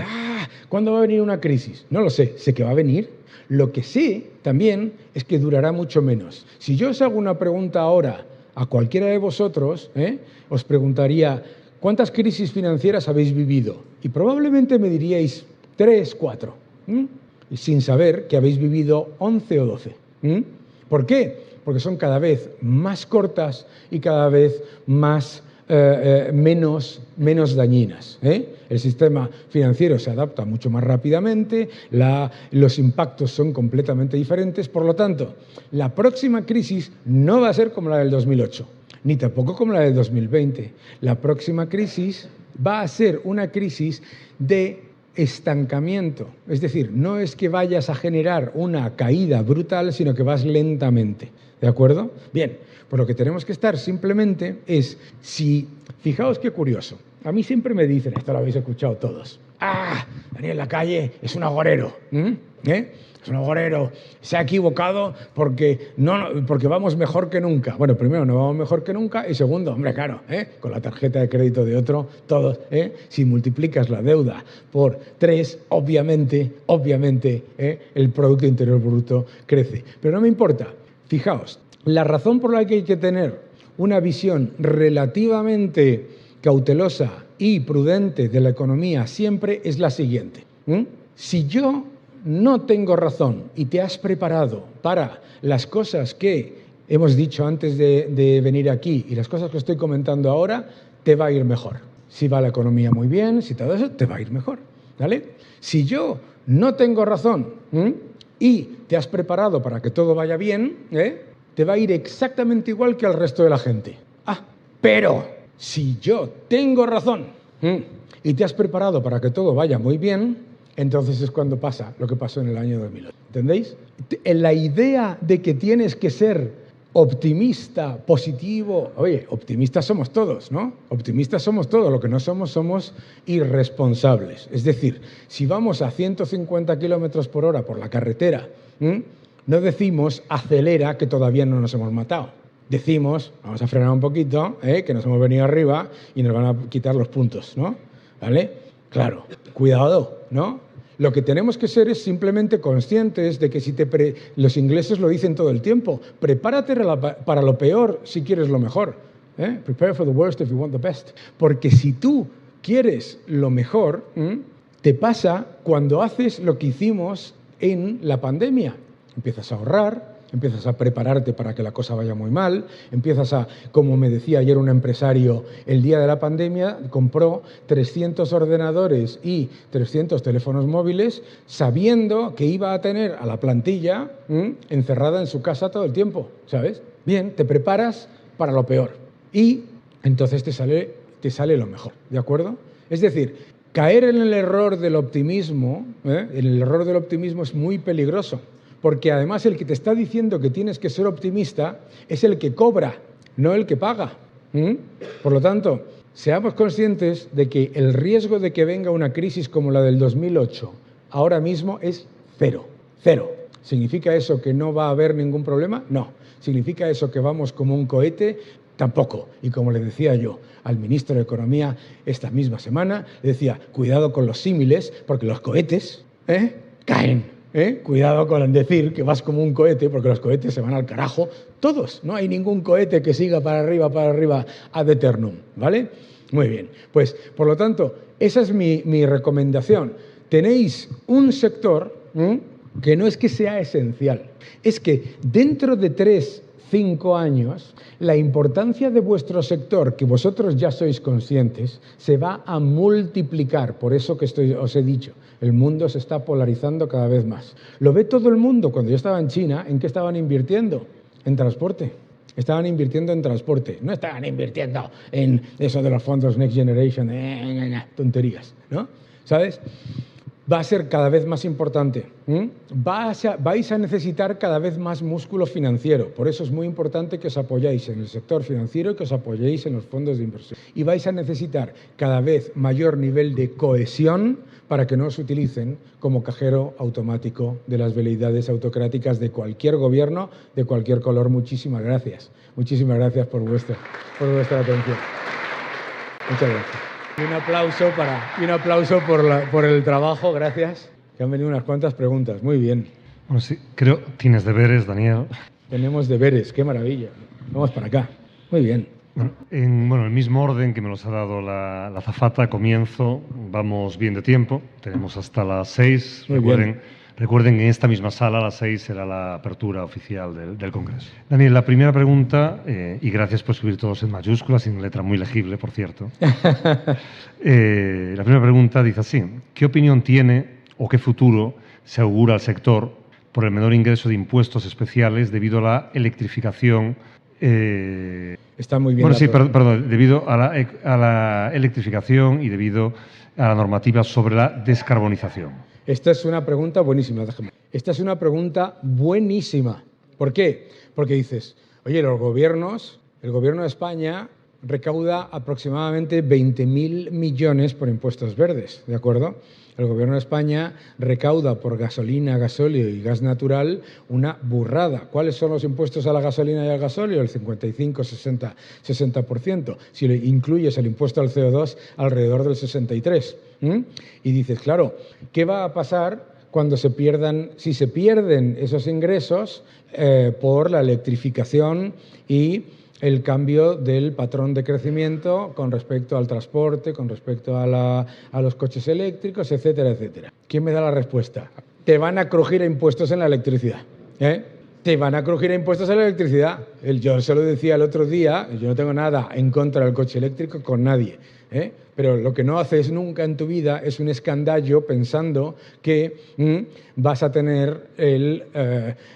¿cuándo va a venir una crisis? No lo sé, sé que va a venir, Lo que sé también es que durará mucho menos. Si yo os hago una pregunta ahora a cualquiera de vosotros, os preguntaría, ¿cuántas crisis financieras habéis vivido? Y probablemente me diríais 3, 4, sin saber que habéis vivido 11 o 12. ¿Por qué? Porque son cada vez más cortas y cada vez menos dañinas. El sistema financiero se adapta mucho más rápidamente, los impactos son completamente diferentes, por lo tanto, la próxima crisis no va a ser como la del 2008, ni tampoco como la del 2020. La próxima crisis va a ser una crisis de estancamiento, es decir, no es que vayas a generar una caída brutal, sino que vas lentamente, ¿de acuerdo? Bien, pues lo que tenemos que estar simplemente es, fijaos qué curioso, a mí siempre me dicen, esto lo habéis escuchado todos, Daniel Lacalle es un agorero, es un agorero, se ha equivocado porque vamos mejor que nunca. Bueno, primero, no vamos mejor que nunca y segundo, hombre, claro, con la tarjeta de crédito de otro, todos, si multiplicas la deuda por 3, obviamente, el Producto Interior Bruto crece. Pero no me importa, fijaos, la razón por la que hay que tener una visión relativamente cautelosa y prudente de la economía siempre es la siguiente. Si yo no tengo razón y te has preparado para las cosas que hemos dicho antes de venir aquí y las cosas que estoy comentando ahora, te va a ir mejor. Si va la economía muy bien, si todo eso, te va a ir mejor, ¿vale? Si yo no tengo razón y te has preparado para que todo vaya bien, te va a ir exactamente igual que al resto de la gente. Pero si yo tengo razón y te has preparado para que todo vaya muy bien, entonces es cuando pasa lo que pasó en el año 2008. ¿Entendéis? La idea de que tienes que ser optimista, positivo... Oye, optimistas somos todos, ¿no? Optimistas somos todos. Lo que no somos irresponsables. Es decir, si vamos a 150 kilómetros por hora por la carretera, no decimos acelera que todavía no nos hemos matado. Decimos, vamos a frenar un poquito, que nos hemos venido arriba y nos van a quitar los puntos, ¿no? ¿Vale? Claro, cuidado, ¿no? Lo que tenemos que ser es simplemente conscientes de que los ingleses lo dicen todo el tiempo, prepárate para lo peor si quieres lo mejor. Prepare for the worst if you want the best. Porque si tú quieres lo mejor, te pasa cuando haces lo que hicimos en la pandemia. Empiezas a ahorrar, empiezas a prepararte para que la cosa vaya muy mal, empiezas como me decía ayer un empresario, el día de la pandemia compró 300 ordenadores y 300 teléfonos móviles sabiendo que iba a tener a la plantilla encerrada en su casa todo el tiempo, ¿sabes? Bien, te preparas para lo peor y entonces te sale lo mejor, ¿de acuerdo? Es decir, caer en el error del optimismo, el error del optimismo es muy peligroso. Porque además el que te está diciendo que tienes que ser optimista es el que cobra, no el que paga. Por lo tanto, seamos conscientes de que el riesgo de que venga una crisis como la del 2008 ahora mismo es cero. ¿Significa eso que no va a haber ningún problema? No. ¿Significa eso que vamos como un cohete? Tampoco. Y como le decía yo al ministro de Economía esta misma semana, le decía, cuidado con los símiles, porque los cohetes caen. Cuidado con decir que vas como un cohete, porque los cohetes se van al carajo, todos. No hay ningún cohete que siga para arriba ad eternum, ¿vale? Muy bien. Pues, por lo tanto, esa es mi recomendación. Tenéis un sector que no es que sea esencial, es que dentro de 3, 5 años, la importancia de vuestro sector, que vosotros ya sois conscientes, se va a multiplicar. Por eso que os he dicho, el mundo se está polarizando cada vez más. Lo ve todo el mundo. Cuando yo estaba en China, ¿en qué estaban invirtiendo? En transporte. Estaban invirtiendo en transporte. No estaban invirtiendo en eso de los fondos Next Generation, tonterías, ¿no? ¿Sabes? Va a ser cada vez más importante. Vais a necesitar cada vez más músculo financiero. Por eso es muy importante que os apoyéis en el sector financiero y que os apoyéis en los fondos de inversión. Y vais a necesitar cada vez mayor nivel de cohesión para que no os utilicen como cajero automático de las veleidades autocráticas de cualquier gobierno, de cualquier color. Muchísimas gracias. Muchísimas gracias por vuestra atención. Muchas gracias. Y un aplauso por el trabajo, gracias. Que han venido unas cuantas preguntas. Muy bien. Bueno, sí, creo tienes deberes, Daniel. Tenemos deberes, qué maravilla. Vamos para acá. Muy bien. Bueno, en el mismo orden que me los ha dado la azafata, comienzo. Vamos bien de tiempo. Tenemos hasta las 6. Muy bien. Recuerden que en esta misma sala a las 6 será la apertura oficial del Congreso. Daniel, la primera pregunta, y gracias por escribir todos en mayúsculas y en letra muy legible, por cierto. La primera pregunta dice así: ¿qué opinión tiene o qué futuro se augura al sector por el menor ingreso de impuestos especiales debido a la electrificación? Está muy bien. Bueno, sí, perdón, debido a la electrificación y debido a la normativa sobre la descarbonización. Esta es una pregunta buenísima, déjame. Esta es una pregunta buenísima. ¿Por qué? Porque dices, oye, el gobierno de España recauda aproximadamente 20.000 millones por impuestos verdes, ¿de acuerdo? El gobierno de España recauda por gasolina, gasóleo y gas natural una burrada. ¿Cuáles son los impuestos a la gasolina y al gasóleo? El 55, 60, 60%. Si le incluyes el impuesto al CO2, alrededor del 63%. Y dices, claro, ¿qué va a pasar cuando si se pierden esos ingresos por la electrificación y el cambio del patrón de crecimiento con respecto al transporte, con respecto a los coches eléctricos, etcétera, etcétera? ¿Quién me da la respuesta? Te van a crujir impuestos en la electricidad. Te van a crujir impuestos en la electricidad. Yo se lo decía el otro día, yo no tengo nada en contra del coche eléctrico con nadie, pero lo que no haces nunca en tu vida es un escandallo pensando que vas a tener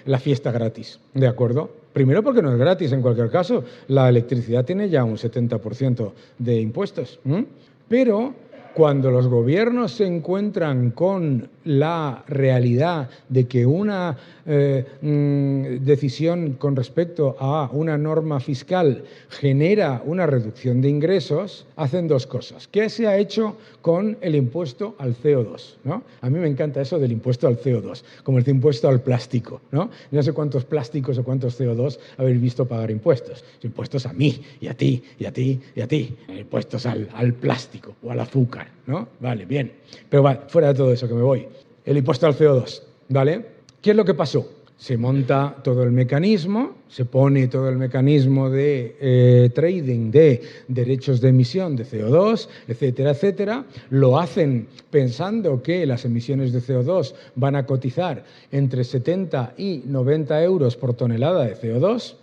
la fiesta gratis, ¿de acuerdo? Primero porque no es gratis en cualquier caso, la electricidad tiene ya un 70% de impuestos, pero cuando los gobiernos se encuentran con la realidad de que una decisión con respecto a una norma fiscal genera una reducción de ingresos, hacen dos cosas. ¿Qué se ha hecho con el impuesto al CO2? ¿No? A mí me encanta eso del impuesto al CO2, como el impuesto al plástico, ¿no? No sé cuántos plásticos o cuántos CO2 habéis visto pagar impuestos. Impuestos a mí, y a ti, y a ti, y a ti. Impuestos al plástico o al azúcar, ¿no? Vale, bien. Pero vale, fuera de todo eso, que me voy. El impuesto al CO2, ¿vale? ¿Qué es lo que pasó? Se monta todo el mecanismo, se pone todo el mecanismo de trading de derechos de emisión de CO2, etcétera, etcétera. Lo hacen pensando que las emisiones de CO2 van a cotizar entre 70 y 90 euros por tonelada de CO2.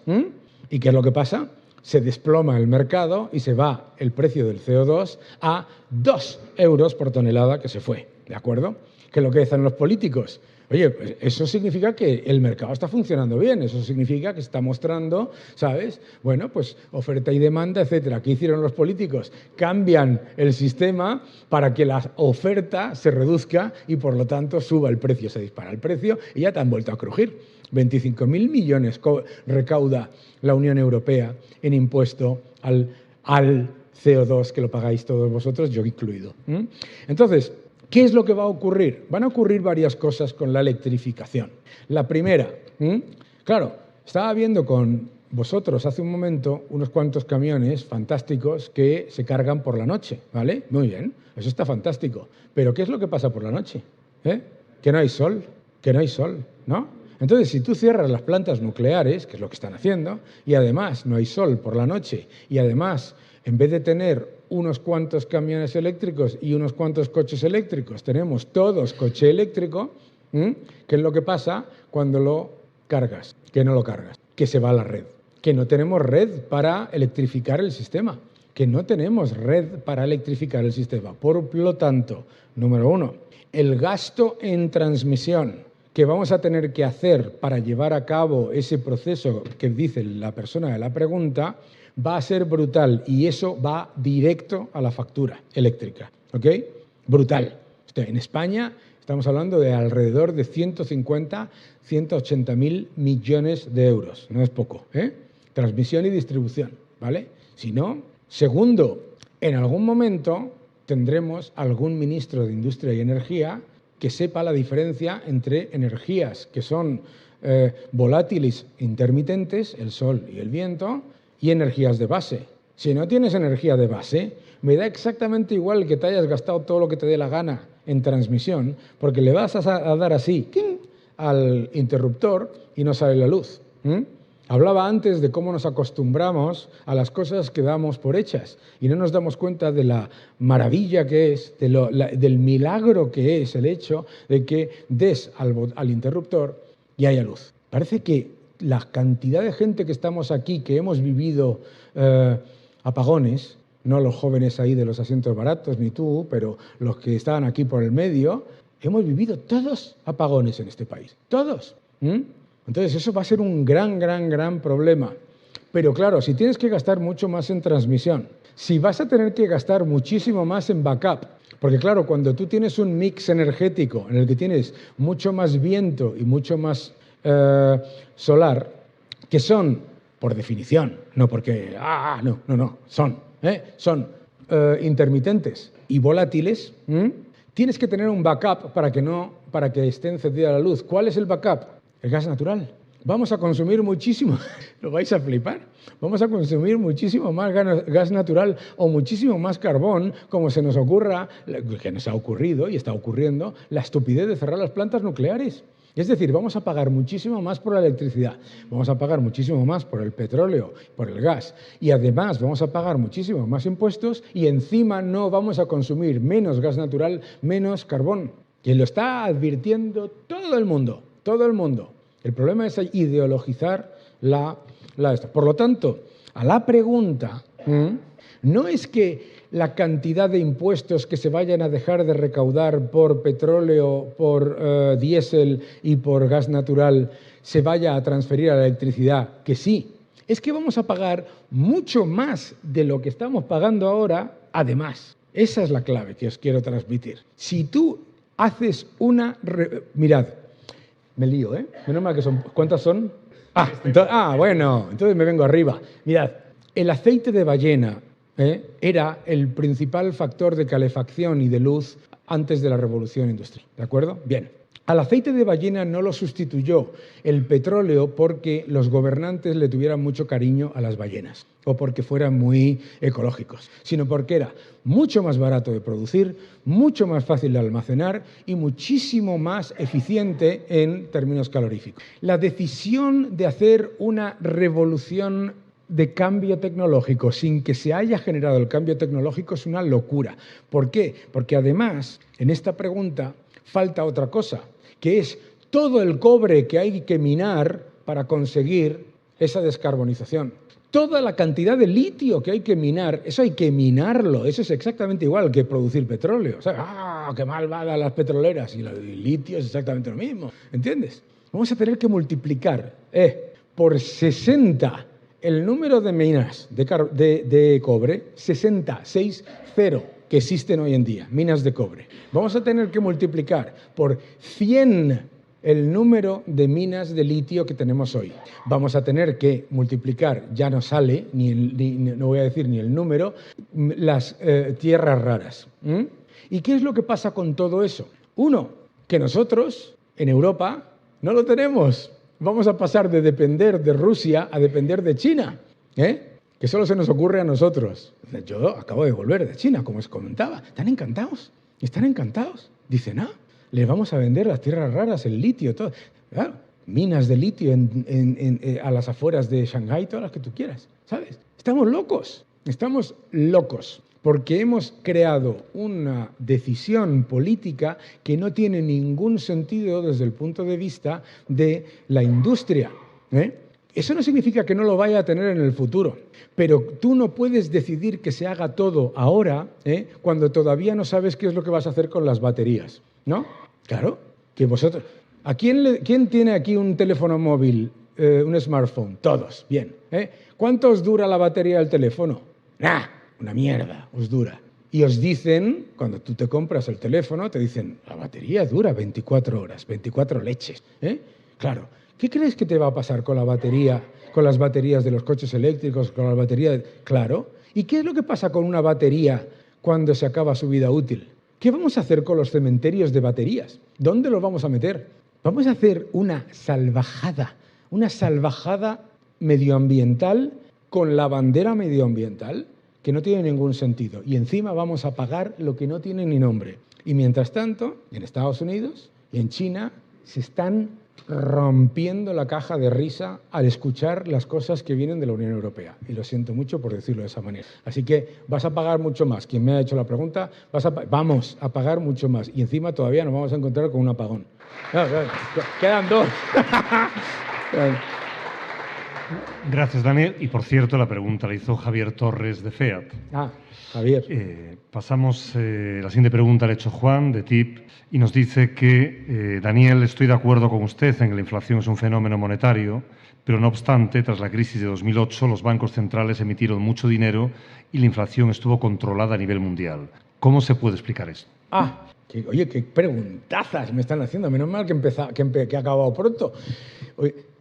¿Y qué es lo que pasa? Se desploma el mercado y se va el precio del CO2 a 2 euros por tonelada que se fue, ¿de acuerdo? ¿Qué es lo que dicen los políticos? Oye, pues eso significa que el mercado está funcionando bien, eso significa que está mostrando, ¿sabes? Bueno, pues oferta y demanda, etcétera. ¿Qué hicieron los políticos? Cambian el sistema para que la oferta se reduzca y por lo tanto suba el precio, se dispara el precio y ya te han vuelto a crujir. 25.000 millones recauda la Unión Europea en impuesto al CO2, que lo pagáis todos vosotros, yo incluido. Entonces, ¿qué es lo que va a ocurrir? Van a ocurrir varias cosas con la electrificación. La primera, claro, estaba viendo con vosotros hace un momento unos cuantos camiones fantásticos que se cargan por la noche, ¿vale? Muy bien, eso está fantástico. Pero ¿qué es lo que pasa por la noche? Que no hay sol, ¿no? Entonces, si tú cierras las plantas nucleares, que es lo que están haciendo, y además no hay sol por la noche, y además, en vez de tener unos cuantos camiones eléctricos y unos cuantos coches eléctricos, tenemos todos coche eléctrico, ¿qué es lo que pasa cuando lo cargas? Que no lo cargas, que se va a la red, que no tenemos red para electrificar el sistema, que no tenemos red para electrificar el sistema. Por lo tanto, número uno, el gasto en transmisión que vamos a tener que hacer para llevar a cabo ese proceso que dice la persona de la pregunta va a ser brutal y eso va directo a la factura eléctrica, ¿ok? Brutal. En España estamos hablando de alrededor de 150, 180.000 millones de euros, no es poco, Transmisión y distribución, ¿vale? Si no, segundo, en algún momento tendremos algún ministro de Industria y Energía que sepa la diferencia entre energías que son volátiles intermitentes, el sol y el viento, y energías de base. Si no tienes energía de base, me da exactamente igual que te hayas gastado todo lo que te dé la gana en transmisión, porque le vas a dar así, ¡quin!, al interruptor y no sale la luz. Hablaba antes de cómo nos acostumbramos a las cosas que damos por hechas y no nos damos cuenta de la maravilla que es, del milagro que es el hecho de que des al interruptor y haya luz. Parece que la cantidad de gente que estamos aquí, que hemos vivido apagones, no los jóvenes ahí de los asientos baratos, ni tú, pero los que estaban aquí por el medio, hemos vivido todos apagones en este país, todos. Entonces eso va a ser un gran problema. Pero claro, si tienes que gastar mucho más en transmisión, si vas a tener que gastar muchísimo más en backup, porque claro, cuando tú tienes un mix energético en el que tienes mucho más viento y mucho más solar, que son, por definición, no porque, son intermitentes y volátiles, tienes que tener un backup para que esté encendida la luz. ¿Cuál es el backup? El gas natural. Vamos a consumir muchísimo, lo vais a flipar, vamos a consumir muchísimo más gas natural o muchísimo más carbón, como se nos ocurra, que nos ha ocurrido y está ocurriendo, la estupidez de cerrar las plantas nucleares. Es decir, vamos a pagar muchísimo más por la electricidad, vamos a pagar muchísimo más por el petróleo, por el gas, y además vamos a pagar muchísimo más impuestos y encima no vamos a consumir menos gas natural, menos carbón. Que lo está advirtiendo todo el mundo, todo el mundo. El problema es ideologizar esto. Por lo tanto, a la pregunta, no es que la cantidad de impuestos que se vayan a dejar de recaudar por petróleo, por diésel y por gas natural se vaya a transferir a la electricidad, que sí. Es que vamos a pagar mucho más de lo que estamos pagando ahora, además. Esa es la clave que os quiero transmitir. Si tú haces mirad, me lío, ¿eh? Menos mal que son... ¿Cuántas son? Bueno, entonces me vengo arriba. Mirad, el aceite de ballena era el principal factor de calefacción y de luz antes de la revolución industrial, ¿de acuerdo? Bien. Al aceite de ballena no lo sustituyó el petróleo porque los gobernantes le tuvieran mucho cariño a las ballenas o porque fueran muy ecológicos, sino porque era mucho más barato de producir, mucho más fácil de almacenar y muchísimo más eficiente en términos caloríficos. La decisión de hacer una revolución de cambio tecnológico sin que se haya generado el cambio tecnológico es una locura. ¿Por qué? Porque además, en esta pregunta falta otra cosa, que es todo el cobre que hay que minar para conseguir esa descarbonización. Toda la cantidad de litio que hay que minar, eso hay que minarlo, eso es exactamente igual que producir petróleo. O sea, qué mal van las petroleras y el litio es exactamente lo mismo, ¿entiendes? Vamos a tener que multiplicar por 60 el número de minas de cobre, 60, 6-0, que existen hoy en día, minas de cobre. Vamos a tener que multiplicar por 100 el número de minas de litio que tenemos hoy. Vamos a tener que multiplicar, ya no sale, no voy a decir ni el número, las tierras raras. ¿Y qué es lo que pasa con todo eso? Uno, que nosotros, en Europa, no lo tenemos. Vamos a pasar de depender de Rusia a depender de China, que solo se nos ocurre a nosotros. Yo acabo de volver de China, como os comentaba. ¿Están encantados? ¿Están encantados? Dicen, les vamos a vender las tierras raras, el litio, todo. Claro, minas de litio a las afueras de Shanghái, todas las que tú quieras, ¿sabes? Estamos locos, porque hemos creado una decisión política que no tiene ningún sentido desde el punto de vista de la industria. Eso no significa que no lo vaya a tener en el futuro, pero tú no puedes decidir que se haga todo ahora, cuando todavía no sabes qué es lo que vas a hacer con las baterías, ¿no? Claro, que vosotros... ¿Quién tiene aquí un teléfono móvil, un smartphone? Todos, bien. ¿Cuánto os dura la batería del teléfono? Una mierda os dura. Y os dicen, cuando tú te compras el teléfono, te dicen, la batería dura 24 horas, 24 leches. Claro, ¿qué crees que te va a pasar con la batería, con las baterías de los coches eléctricos, con las baterías? Claro. ¿Y qué es lo que pasa con una batería cuando se acaba su vida útil? ¿Qué vamos a hacer con los cementerios de baterías? ¿Dónde los vamos a meter? Vamos a hacer una salvajada medioambiental con la bandera medioambiental que no tiene ningún sentido. Y encima vamos a pagar lo que no tiene ni nombre. Y mientras tanto, en Estados Unidos y en China se están rompiendo la caja de risa al escuchar las cosas que vienen de la Unión Europea. Y lo siento mucho por decirlo de esa manera. Así que vas a pagar mucho más. Quien me ha hecho la pregunta, vamos a pagar mucho más. Y encima todavía nos vamos a encontrar con un apagón. Quedan dos. Gracias, Daniel. Y por cierto, la pregunta la hizo Javier Torres de FEAT. Javier. Pasamos, la siguiente pregunta la ha hecho Juan de TIP y nos dice que, Daniel, estoy de acuerdo con usted en que la inflación es un fenómeno monetario, pero no obstante, tras la crisis de 2008, los bancos centrales emitieron mucho dinero y la inflación estuvo controlada a nivel mundial. ¿Cómo se puede explicar esto? Oye, qué preguntazas me están haciendo. Menos mal que ha acabado pronto.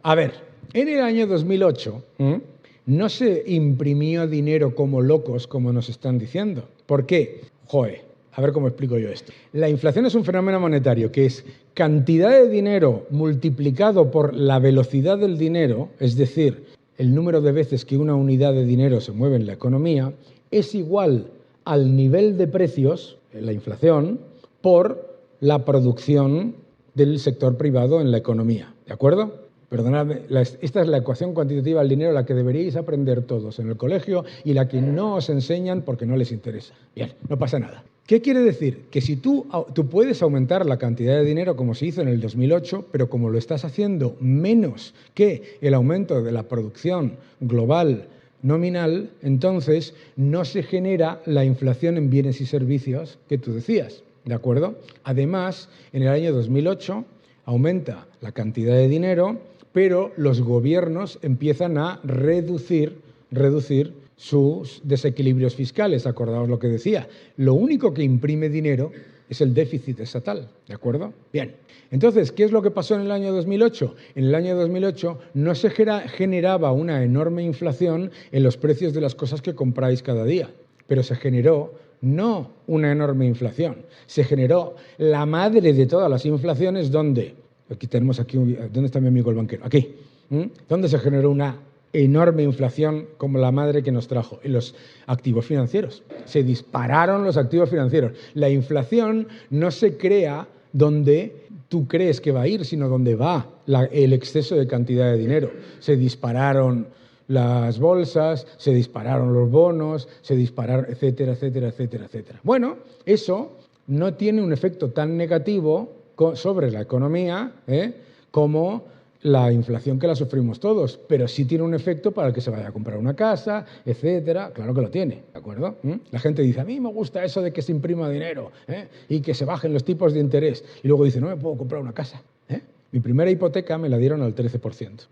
A ver, en el año 2008 no se imprimió dinero como locos, como nos están diciendo. ¿Por qué? A ver cómo explico yo esto. La inflación es un fenómeno monetario que es cantidad de dinero multiplicado por la velocidad del dinero, es decir, el número de veces que una unidad de dinero se mueve en la economía, es igual al nivel de precios, la inflación, por la producción del sector privado en la economía. ¿De acuerdo? Perdonadme, esta es la ecuación cuantitativa del dinero, la que deberíais aprender todos en el colegio y la que no os enseñan porque no les interesa. Bien, no pasa nada. ¿Qué quiere decir? Que si tú puedes aumentar la cantidad de dinero como se hizo en el 2008, pero como lo estás haciendo menos que el aumento de la producción global nominal, entonces no se genera la inflación en bienes y servicios que tú decías, ¿de acuerdo? Además, en el año 2008 aumenta la cantidad de dinero, pero los gobiernos empiezan a reducir sus desequilibrios fiscales. Acordaos lo que decía. Lo único que imprime dinero es el déficit estatal, ¿de acuerdo? Bien. Entonces, ¿qué es lo que pasó en el año 2008? En el año 2008 no se generaba una enorme inflación en los precios de las cosas que compráis cada día, pero se generó no una enorme inflación, se generó la madre de todas las inflaciones, ¿dónde? ¿Dónde está mi amigo el banquero? Aquí. ¿Dónde se generó una enorme inflación como la madre que nos trajo? En los activos financieros. Se dispararon los activos financieros. La inflación no se crea donde tú crees que va a ir, sino donde va el exceso de cantidad de dinero. Se dispararon las bolsas, se dispararon los bonos, se dispararon, etcétera, etcétera, etcétera, etcétera. Bueno, eso no tiene un efecto tan negativo sobre la economía como la inflación que la sufrimos todos, pero sí tiene un efecto para el que se vaya a comprar una casa, etcétera. Claro que lo tiene, ¿de acuerdo? La gente dice, a mí me gusta eso de que se imprima dinero y que se bajen los tipos de interés. Y luego dice, no me puedo comprar una casa. Mi primera hipoteca me la dieron al 13%.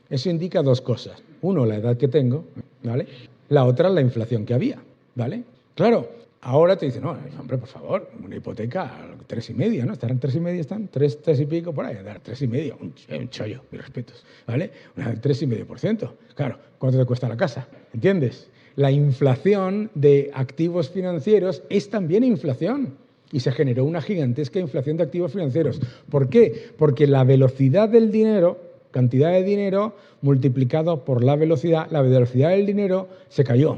Eso indica dos cosas. Uno, la edad que tengo, ¿vale? La otra, la inflación que había, ¿vale? Claro. Ahora te dicen, no, hombre, por favor, una hipoteca 3,5, ¿no? ¿Estarán 3,5? ¿Están? 3 y pico por ahí. 3,5, un chollo, mis respetos, ¿vale? 3,5%. Claro, ¿cuánto te cuesta la casa? ¿Entiendes? La inflación de activos financieros es también inflación. Y se generó una gigantesca inflación de activos financieros. ¿Por qué? Porque la velocidad del dinero, cantidad de dinero, multiplicado por la velocidad del dinero se cayó.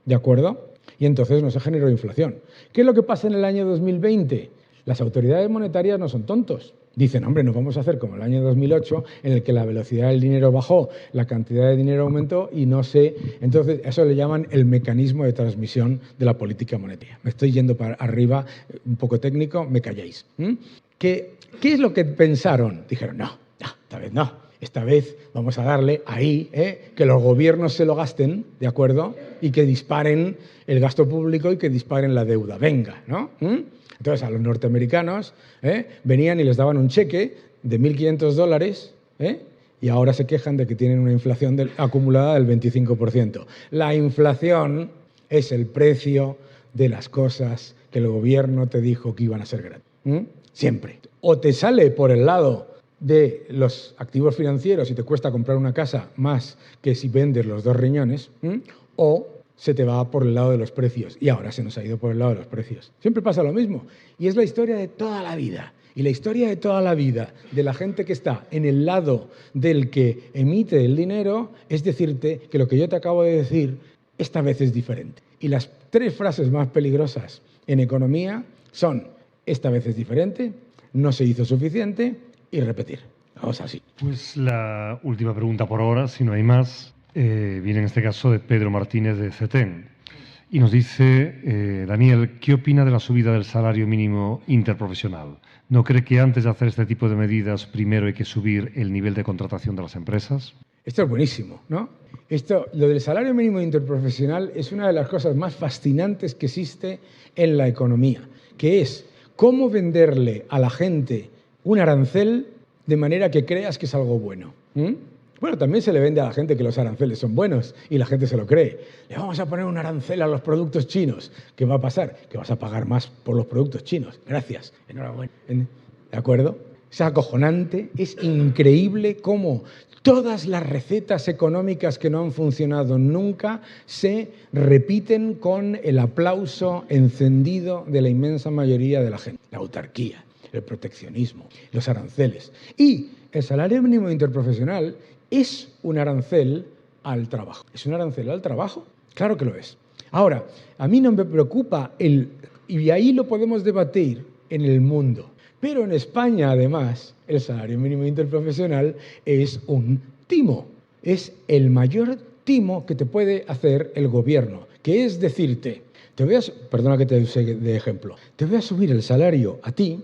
¿De acuerdo? Y entonces no se generó inflación. ¿Qué es lo que pasa en el año 2020? Las autoridades monetarias no son tontos. Dicen, hombre, no vamos a hacer como el año 2008, en el que la velocidad del dinero bajó, la cantidad de dinero aumentó y no sé. Entonces, eso le llaman el mecanismo de transmisión de la política monetaria. Me estoy yendo para arriba, un poco técnico, me calláis. ¿Qué es lo que pensaron? Dijeron, no, esta vez no. Esta vez vamos a darle ahí, que los gobiernos se lo gasten, ¿de acuerdo? Y que disparen el gasto público y que disparen la deuda. Venga, ¿no? Entonces, a los norteamericanos venían y les daban un cheque de $1.500 y ahora se quejan de que tienen una inflación acumulada del 25%. La inflación es el precio de las cosas que el gobierno te dijo que iban a ser gratis. Siempre. O te sale por el lado de los activos financieros y te cuesta comprar una casa más que si vendes los 2 riñones, o se te va por el lado de los precios. Y ahora se nos ha ido por el lado de los precios. Siempre pasa lo mismo. Y es la historia de toda la vida. Y la historia de toda la vida de la gente que está en el lado del que emite el dinero es decirte que lo que yo te acabo de decir esta vez es diferente. Y las 3 frases más peligrosas en economía son: esta vez es diferente, no se hizo suficiente y repetir. Vamos así. Pues la última pregunta por ahora, si no hay más, viene en este caso de Pedro Martínez de CETEN. Y nos dice, Daniel, ¿qué opina de la subida del salario mínimo interprofesional? ¿No cree que antes de hacer este tipo de medidas primero hay que subir el nivel de contratación de las empresas? Esto es buenísimo, ¿no? Lo del salario mínimo interprofesional es una de las cosas más fascinantes que existe en la economía, que es cómo venderle a la gente un arancel de manera que creas que es algo bueno. Bueno, también se le vende a la gente que los aranceles son buenos y la gente se lo cree. Le vamos a poner un arancel a los productos chinos. ¿Qué va a pasar? Que vas a pagar más por los productos chinos. Gracias. Enhorabuena. ¿De acuerdo? Es acojonante, es increíble cómo todas las recetas económicas que no han funcionado nunca se repiten con el aplauso encendido de la inmensa mayoría de la gente. La autarquía, el proteccionismo, los aranceles. Y el salario mínimo interprofesional es un arancel al trabajo. ¿Es un arancel al trabajo? Claro que lo es. Ahora, a mí no me preocupa y ahí lo podemos debatir en el mundo. Pero en España, además, el salario mínimo interprofesional es un timo. Es el mayor timo que te puede hacer el gobierno, que es decirte, perdona que te use de ejemplo, te voy a subir el salario a ti,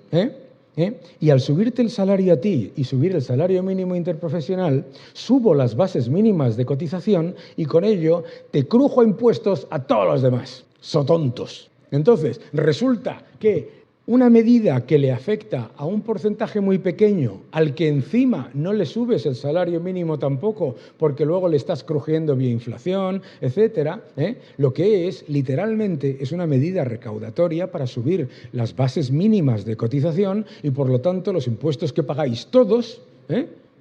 y al subirte el salario a ti y subir el salario mínimo interprofesional, subo las bases mínimas de cotización y con ello te crujo impuestos a todos los demás. Sotontos. Entonces, resulta que una medida que le afecta a un porcentaje muy pequeño, al que encima no le subes el salario mínimo tampoco, porque luego le estás crujiendo vía inflación, etcétera, lo que es, literalmente, es una medida recaudatoria para subir las bases mínimas de cotización y, por lo tanto, los impuestos que pagáis todos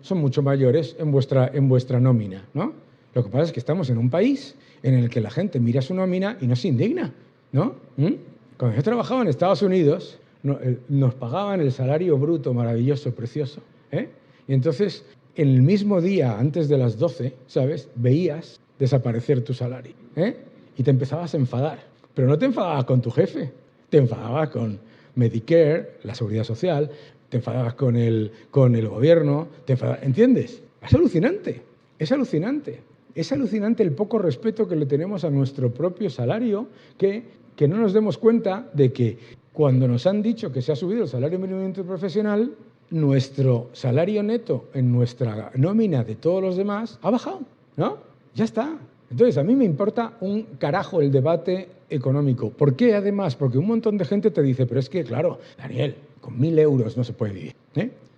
son mucho mayores en vuestra nómina, ¿no? Lo que pasa es que estamos en un país en el que la gente mira su nómina y no se indigna, ¿no? Cuando yo trabajaba en Estados Unidos, nos pagaban el salario bruto maravilloso, precioso, y entonces, en el mismo día, antes de las 12, ¿sabes?, veías desaparecer tu salario, y te empezabas a enfadar. Pero no te enfadabas con tu jefe, te enfadabas con Medicare, la Seguridad Social, te enfadabas con el gobierno, ¿entiendes? Es alucinante, es alucinante. Es alucinante el poco respeto que le tenemos a nuestro propio salario, que no nos demos cuenta de que cuando nos han dicho que se ha subido el salario mínimo interprofesional, nuestro salario neto en nuestra nómina de todos los demás ha bajado, ¿no? Ya está. Entonces, a mí me importa un carajo el debate económico. ¿Por qué, además? Porque un montón de gente te dice, pero es que, claro, Daniel, con 1.000 euros no se puede vivir.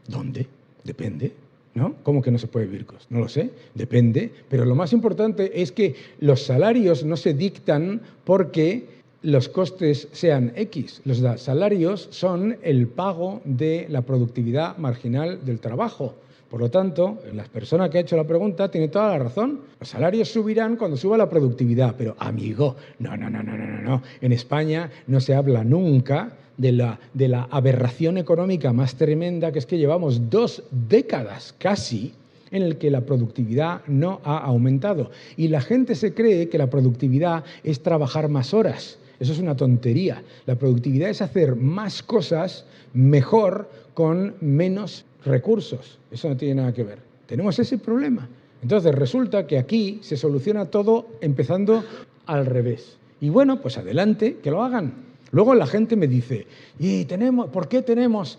¿Dónde? Depende. ¿No? ¿Cómo que no se puede vivir? No lo sé, depende. Pero lo más importante es que los salarios no se dictan porque los costes sean X. Los salarios son el pago de la productividad marginal del trabajo. Por lo tanto, la persona que ha hecho la pregunta tiene toda la razón. Los salarios subirán cuando suba la productividad. Pero, amigo, no. En España no se habla nunca de la aberración económica más tremenda, que es que llevamos 2 décadas casi en el que la productividad no ha aumentado. Y la gente se cree que la productividad es trabajar más horas. Eso es una tontería. La productividad es hacer más cosas mejor con menos recursos. Eso no tiene nada que ver. Tenemos ese problema. Entonces resulta que aquí se soluciona todo empezando al revés. Y bueno, pues adelante, que lo hagan. Luego la gente me dice, ¿por qué tenemos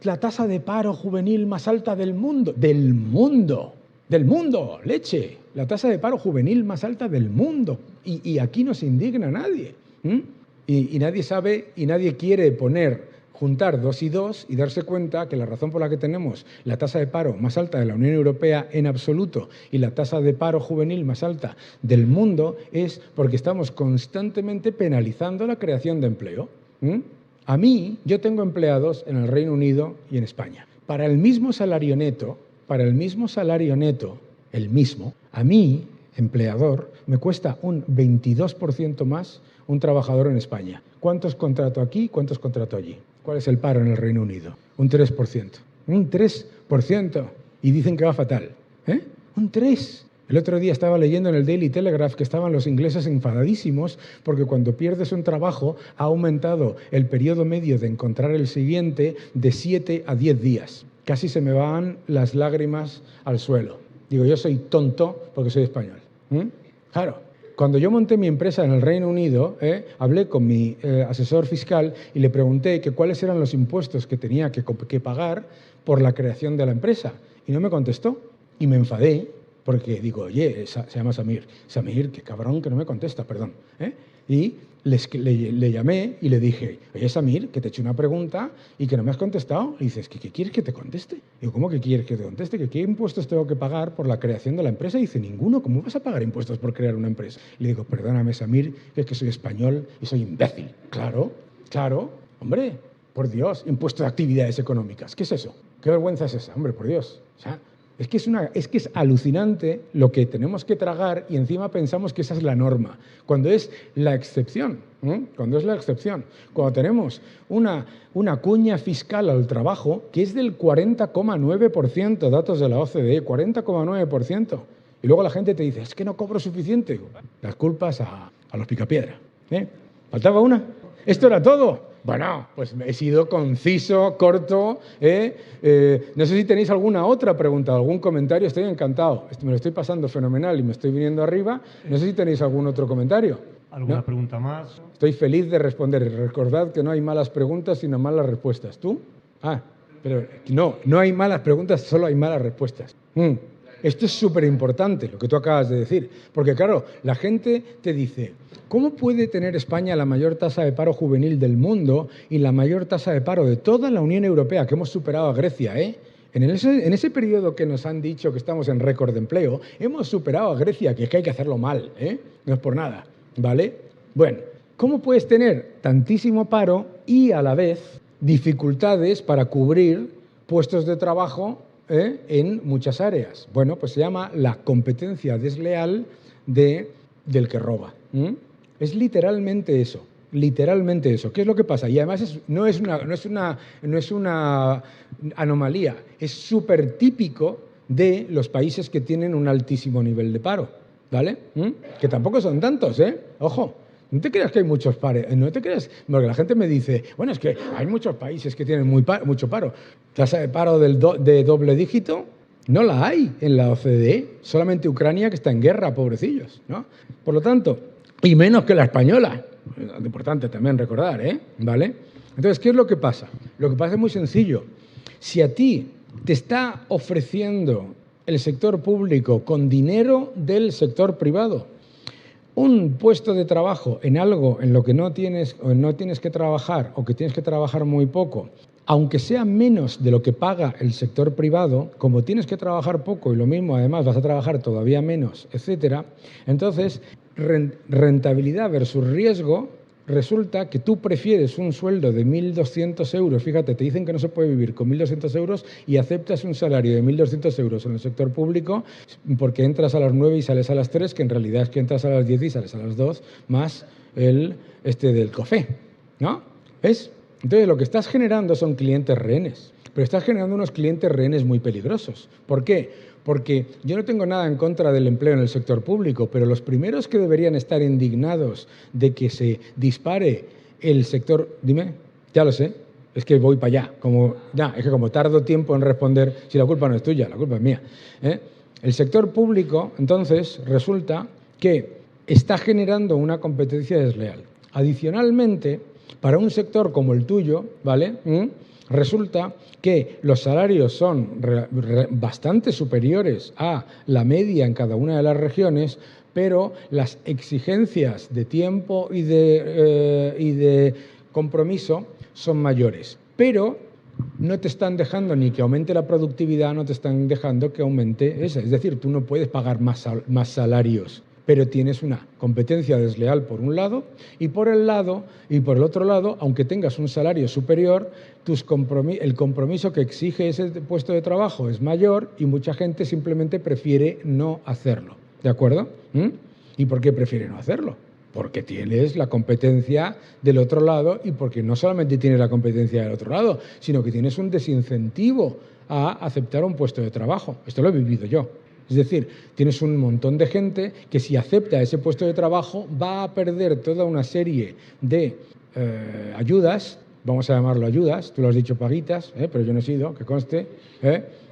la tasa de paro juvenil más alta del mundo? ¡Del mundo! ¡Del mundo! ¡Leche! La tasa de paro juvenil más alta del mundo. Y aquí no se indigna nadie. Y nadie sabe y nadie quiere juntar 2 y 2 y darse cuenta que la razón por la que tenemos la tasa de paro más alta de la Unión Europea en absoluto y la tasa de paro juvenil más alta del mundo es porque estamos constantemente penalizando la creación de empleo. Yo tengo empleados en el Reino Unido y en España. Para el mismo salario neto, a mí, empleador, me cuesta un 22% más un trabajador en España. ¿Cuántos contrato aquí? ¿Cuántos contrato allí? ¿Cuál es el paro en el Reino Unido? Un 3%. Un 3%. Y dicen que va fatal. Un 3%. El otro día estaba leyendo en el Daily Telegraph que estaban los ingleses enfadadísimos porque cuando pierdes un trabajo ha aumentado el periodo medio de encontrar el siguiente de 7 a 10 días. casi se me van las lágrimas al suelo. Digo, yo soy tonto porque soy español. Claro, cuando yo monté mi empresa en el Reino Unido, hablé con mi asesor fiscal y le pregunté que cuáles eran los impuestos que tenía que pagar por la creación de la empresa. Y no me contestó. Y me enfadé porque digo, oye, se llama Samir. Samir, qué cabrón que no me contesta, perdón. Y le llamé y le dije, oye, Samir, que te he hecho una pregunta y que no me has contestado. Y dices, ¿qué quieres que te conteste? Digo, ¿cómo que quieres que te conteste? ¿Qué impuestos tengo que pagar por la creación de la empresa? Y dice, ninguno. ¿Cómo vas a pagar impuestos por crear una empresa? Y le digo, perdóname, Samir, que es que soy español y soy imbécil. Claro, hombre, por Dios, impuesto de actividades económicas. ¿Qué es eso? ¿Qué vergüenza es esa? Hombre, por Dios. O sea, es que es alucinante lo que tenemos que tragar y encima pensamos que esa es la norma, cuando es la excepción. Cuando tenemos una cuña fiscal al trabajo que es del 40,9%, datos de la OCDE, 40,9%. Y luego la gente te dice, es que no cobro suficiente. Las culpas a los picapiedra. ¿Faltaba una? ¿Esto era todo? Bueno, pues he sido conciso, corto. No sé si tenéis alguna otra pregunta, algún comentario. Estoy encantado. Me lo estoy pasando fenomenal y me estoy viniendo arriba. No sé si tenéis algún otro comentario. ¿Alguna pregunta más? Estoy feliz de responder. Recordad que no hay malas preguntas, sino malas respuestas. ¿Tú? Pero no hay malas preguntas, solo hay malas respuestas. Esto es súper importante, lo que tú acabas de decir. Porque, claro, la gente te dice, ¿cómo puede tener España la mayor tasa de paro juvenil del mundo y la mayor tasa de paro de toda la Unión Europea, que hemos superado a Grecia, En ese periodo que nos han dicho que estamos en récord de empleo, hemos superado a Grecia, que es que hay que hacerlo mal, No es por nada, ¿vale? Bueno, ¿cómo puedes tener tantísimo paro y a la vez dificultades para cubrir puestos de trabajo en muchas áreas? Bueno, pues se llama la competencia desleal del que roba. Es literalmente eso. ¿Qué es lo que pasa? Y además no es una anomalía, es súper típico de los países que tienen un altísimo nivel de paro, ¿vale? Que tampoco son tantos, Ojo. No te creas que hay muchos paros, no te creas, porque la gente me dice, bueno, es que hay muchos países que tienen mucho paro. Tasa de paro de doble dígito, no la hay en la OCDE, solamente Ucrania que está en guerra, pobrecillos, ¿no? Por lo tanto, y menos que la española, es importante también recordar, ¿vale? Entonces, ¿qué es lo que pasa? Lo que pasa es muy sencillo. Si a ti te está ofreciendo el sector público con dinero del sector privado un puesto de trabajo en algo en lo que no tienes que trabajar o que tienes que trabajar muy poco, aunque sea menos de lo que paga el sector privado, como tienes que trabajar poco y lo mismo además vas a trabajar todavía menos, etcétera, entonces rentabilidad versus riesgo, resulta que tú prefieres un sueldo de 1.200 euros, fíjate, te dicen que no se puede vivir con 1.200 euros y aceptas un salario de 1.200 euros en el sector público porque entras a las 9 y sales a las 3, que en realidad es que entras a las 10 y sales a las 2, más el del café, ¿no? ¿Ves? Entonces lo que estás generando son clientes rehenes, pero estás generando unos clientes rehenes muy peligrosos. ¿Por qué? Porque yo no tengo nada en contra del empleo en el sector público, pero los primeros que deberían estar indignados de que se dispare el sector... Dime, ya lo sé, es que voy para allá. Es que como tardo tiempo en responder, si la culpa no es tuya, la culpa es mía. El sector público, entonces, resulta que está generando una competencia desleal. Adicionalmente, para un sector como el tuyo, ¿vale?, resulta que los salarios son bastante superiores a la media en cada una de las regiones, pero las exigencias de tiempo y de compromiso son mayores. Pero no te están dejando ni que aumente la productividad, no te están dejando que aumente esa. Es decir, tú no puedes pagar más salarios, pero tienes una competencia desleal por un lado y por el otro lado, aunque tengas un salario superior, el compromiso que exige ese puesto de trabajo es mayor y mucha gente simplemente prefiere no hacerlo. ¿De acuerdo? ¿Y por qué prefiere no hacerlo? Porque tienes la competencia del otro lado y porque no solamente tienes la competencia del otro lado, sino que tienes un desincentivo a aceptar un puesto de trabajo. Esto lo he vivido yo. Es decir, tienes un montón de gente que si acepta ese puesto de trabajo va a perder toda una serie de ayudas vamos a llamarlo ayudas, tú lo has dicho paguitas, pero yo no he sido, que conste,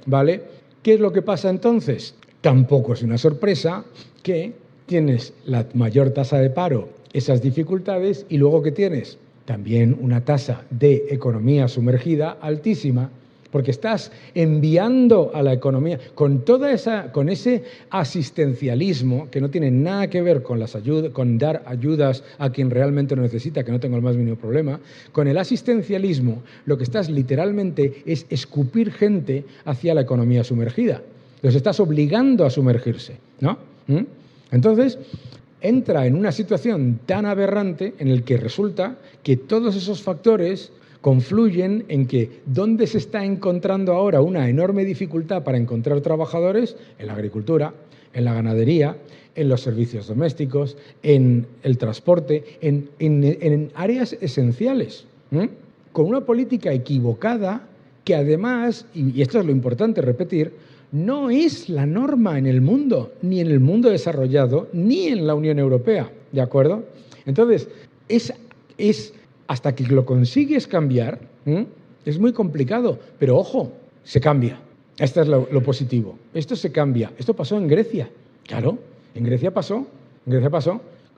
¿vale? ¿Qué es lo que pasa entonces? Tampoco es una sorpresa que tienes la mayor tasa de paro, esas dificultades, y luego que tienes también una tasa de economía sumergida altísima, porque estás enviando a la economía con ese asistencialismo que no tiene nada que ver con con dar ayudas a quien realmente lo necesita, que no tengo el más mínimo problema. Con el asistencialismo, lo que estás literalmente es escupir gente hacia la economía sumergida. Los estás obligando a sumergirse, ¿no? Entonces, entra en una situación tan aberrante en el que resulta que todos esos factores confluyen en que ¿dónde se está encontrando ahora una enorme dificultad para encontrar trabajadores? En la agricultura, en la ganadería, en los servicios domésticos, en el transporte, en áreas esenciales, con una política equivocada que además, y esto es lo importante repetir, no es la norma en el mundo, ni en el mundo desarrollado, ni en la Unión Europea, ¿de acuerdo? Entonces, es hasta que lo consigues cambiar, es muy complicado, pero ojo, se cambia. Esto es lo positivo. Esto se cambia. Esto pasó en Grecia. Claro, en Grecia pasó.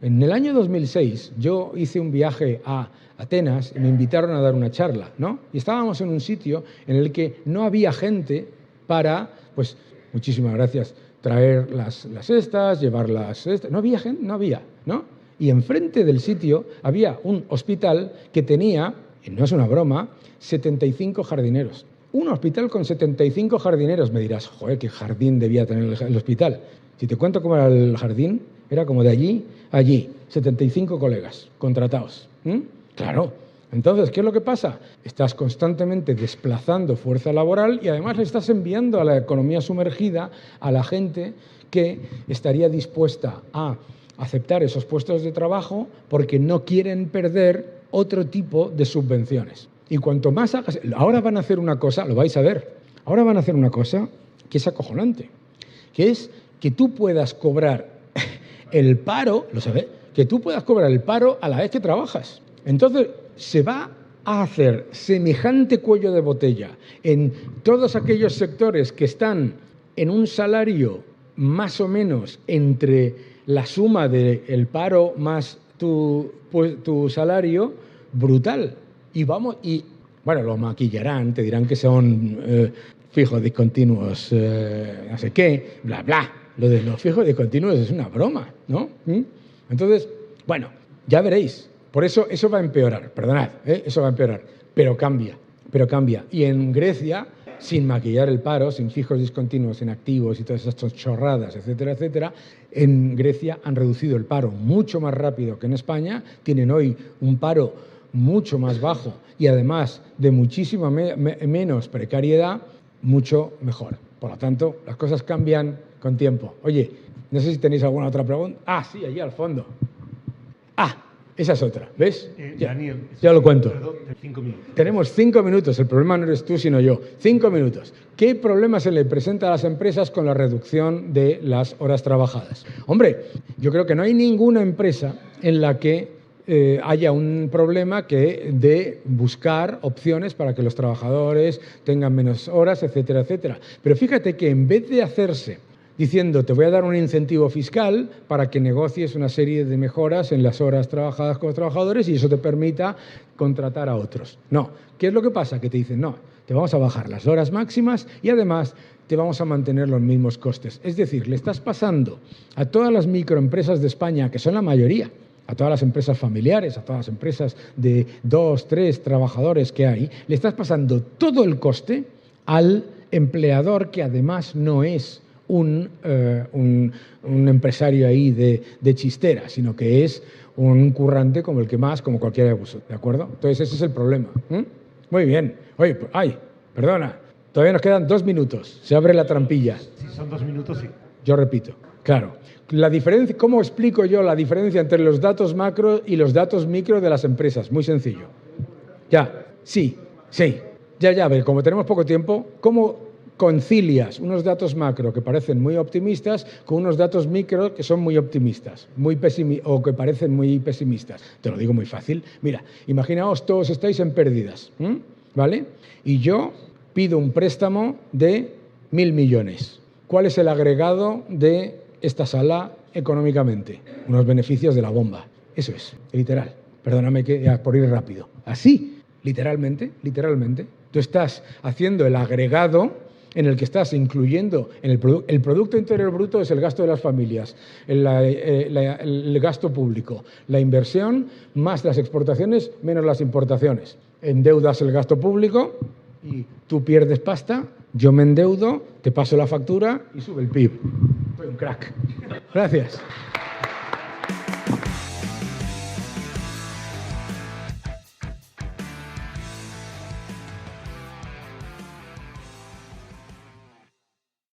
En el año 2006 yo hice un viaje a Atenas y me invitaron a dar una charla, ¿no? Y estábamos en un sitio en el que no había gente para, pues, muchísimas gracias, traer las cestas, llevar las cestas. No había gente, ¿no? Y enfrente del sitio había un hospital que tenía, y no es una broma, 75 jardineros. Un hospital con 75 jardineros. Me dirás, joder, qué jardín debía tener el hospital. Si te cuento cómo era el jardín, era como de allí a allí. 75 colegas contratados. Claro. Entonces, ¿qué es lo que pasa? Estás constantemente desplazando fuerza laboral y además le estás enviando a la economía sumergida a la gente que estaría dispuesta a aceptar esos puestos de trabajo porque no quieren perder otro tipo de subvenciones. Y cuanto más hagas... Ahora van a hacer una cosa, lo vais a ver, ahora van a hacer una cosa que es acojonante, que es que tú puedas cobrar el paro, ¿lo sabes? Que tú puedas cobrar el paro a la vez que trabajas. Entonces, se va a hacer semejante cuello de botella en todos aquellos sectores que están en un salario más o menos entre la suma del paro más tu salario, brutal. Y bueno, lo maquillarán, te dirán que son fijos discontinuos, no sé qué, bla, bla. Lo de los fijos discontinuos es una broma, ¿no? Entonces, bueno, ya veréis. Por eso va a empeorar, perdonad, eso va a empeorar, pero cambia. Y en Grecia, sin maquillar el paro, sin fijos discontinuos, sin activos y todas estas chorradas, etcétera, etcétera, en Grecia han reducido el paro mucho más rápido que en España, tienen hoy un paro mucho más bajo y además de muchísima menos precariedad, mucho mejor. Por lo tanto, las cosas cambian con tiempo. Oye, no sé si tenéis alguna otra pregunta. Ah, sí, allí al fondo. Esa es otra, ¿ves? Daniel, ya lo cuento. Perdón, 5 minutos. Tenemos 5 minutos, el problema no eres tú, sino yo. 5 minutos. ¿Qué problema se le presenta a las empresas con la reducción de las horas trabajadas? Hombre, yo creo que no hay ninguna empresa en la que haya un problema de buscar opciones para que los trabajadores tengan menos horas, etcétera, etcétera. Pero fíjate que en vez de hacerse diciendo te voy a dar un incentivo fiscal para que negocies una serie de mejoras en las horas trabajadas con los trabajadores y eso te permita contratar a otros. No. ¿Qué es lo que pasa? Que te dicen, no, te vamos a bajar las horas máximas y además te vamos a mantener los mismos costes. Es decir, le estás pasando a todas las microempresas de España, que son la mayoría, a todas las empresas familiares, a todas las empresas de 2, 3 trabajadores que hay, le estás pasando todo el coste al empleador que además no es un empresario ahí de chistera, sino que es un currante como el que más, como cualquiera de vosotros, ¿de acuerdo? Entonces ese es el problema. Muy bien. Oye, perdona, todavía nos quedan 2 minutos, se abre la trampilla. Si son 2 minutos, sí. Yo repito, claro. La diferencia, ¿cómo explico yo la diferencia entre los datos macro y los datos micro de las empresas? Muy sencillo. Ya, sí. Ya, a ver, como tenemos poco tiempo, concilias unos datos macro que parecen muy optimistas con unos datos micro que son muy optimistas, o que parecen muy pesimistas. Te lo digo muy fácil. Mira, imaginaos todos estáis en pérdidas, ¿vale? Y yo pido un préstamo de 1.000 millones. ¿Cuál es el agregado de esta sala económicamente? Unos beneficios de la bomba. Eso es, literal. Perdóname por ir rápido. Así, literalmente. Tú estás haciendo el agregado en el que estás incluyendo el Producto Interior Bruto es el gasto de las familias, el gasto público, la inversión más las exportaciones menos las importaciones. Endeudas el gasto público y tú pierdes pasta, yo me endeudo, te paso la factura y sube el PIB. Soy un crack. Gracias.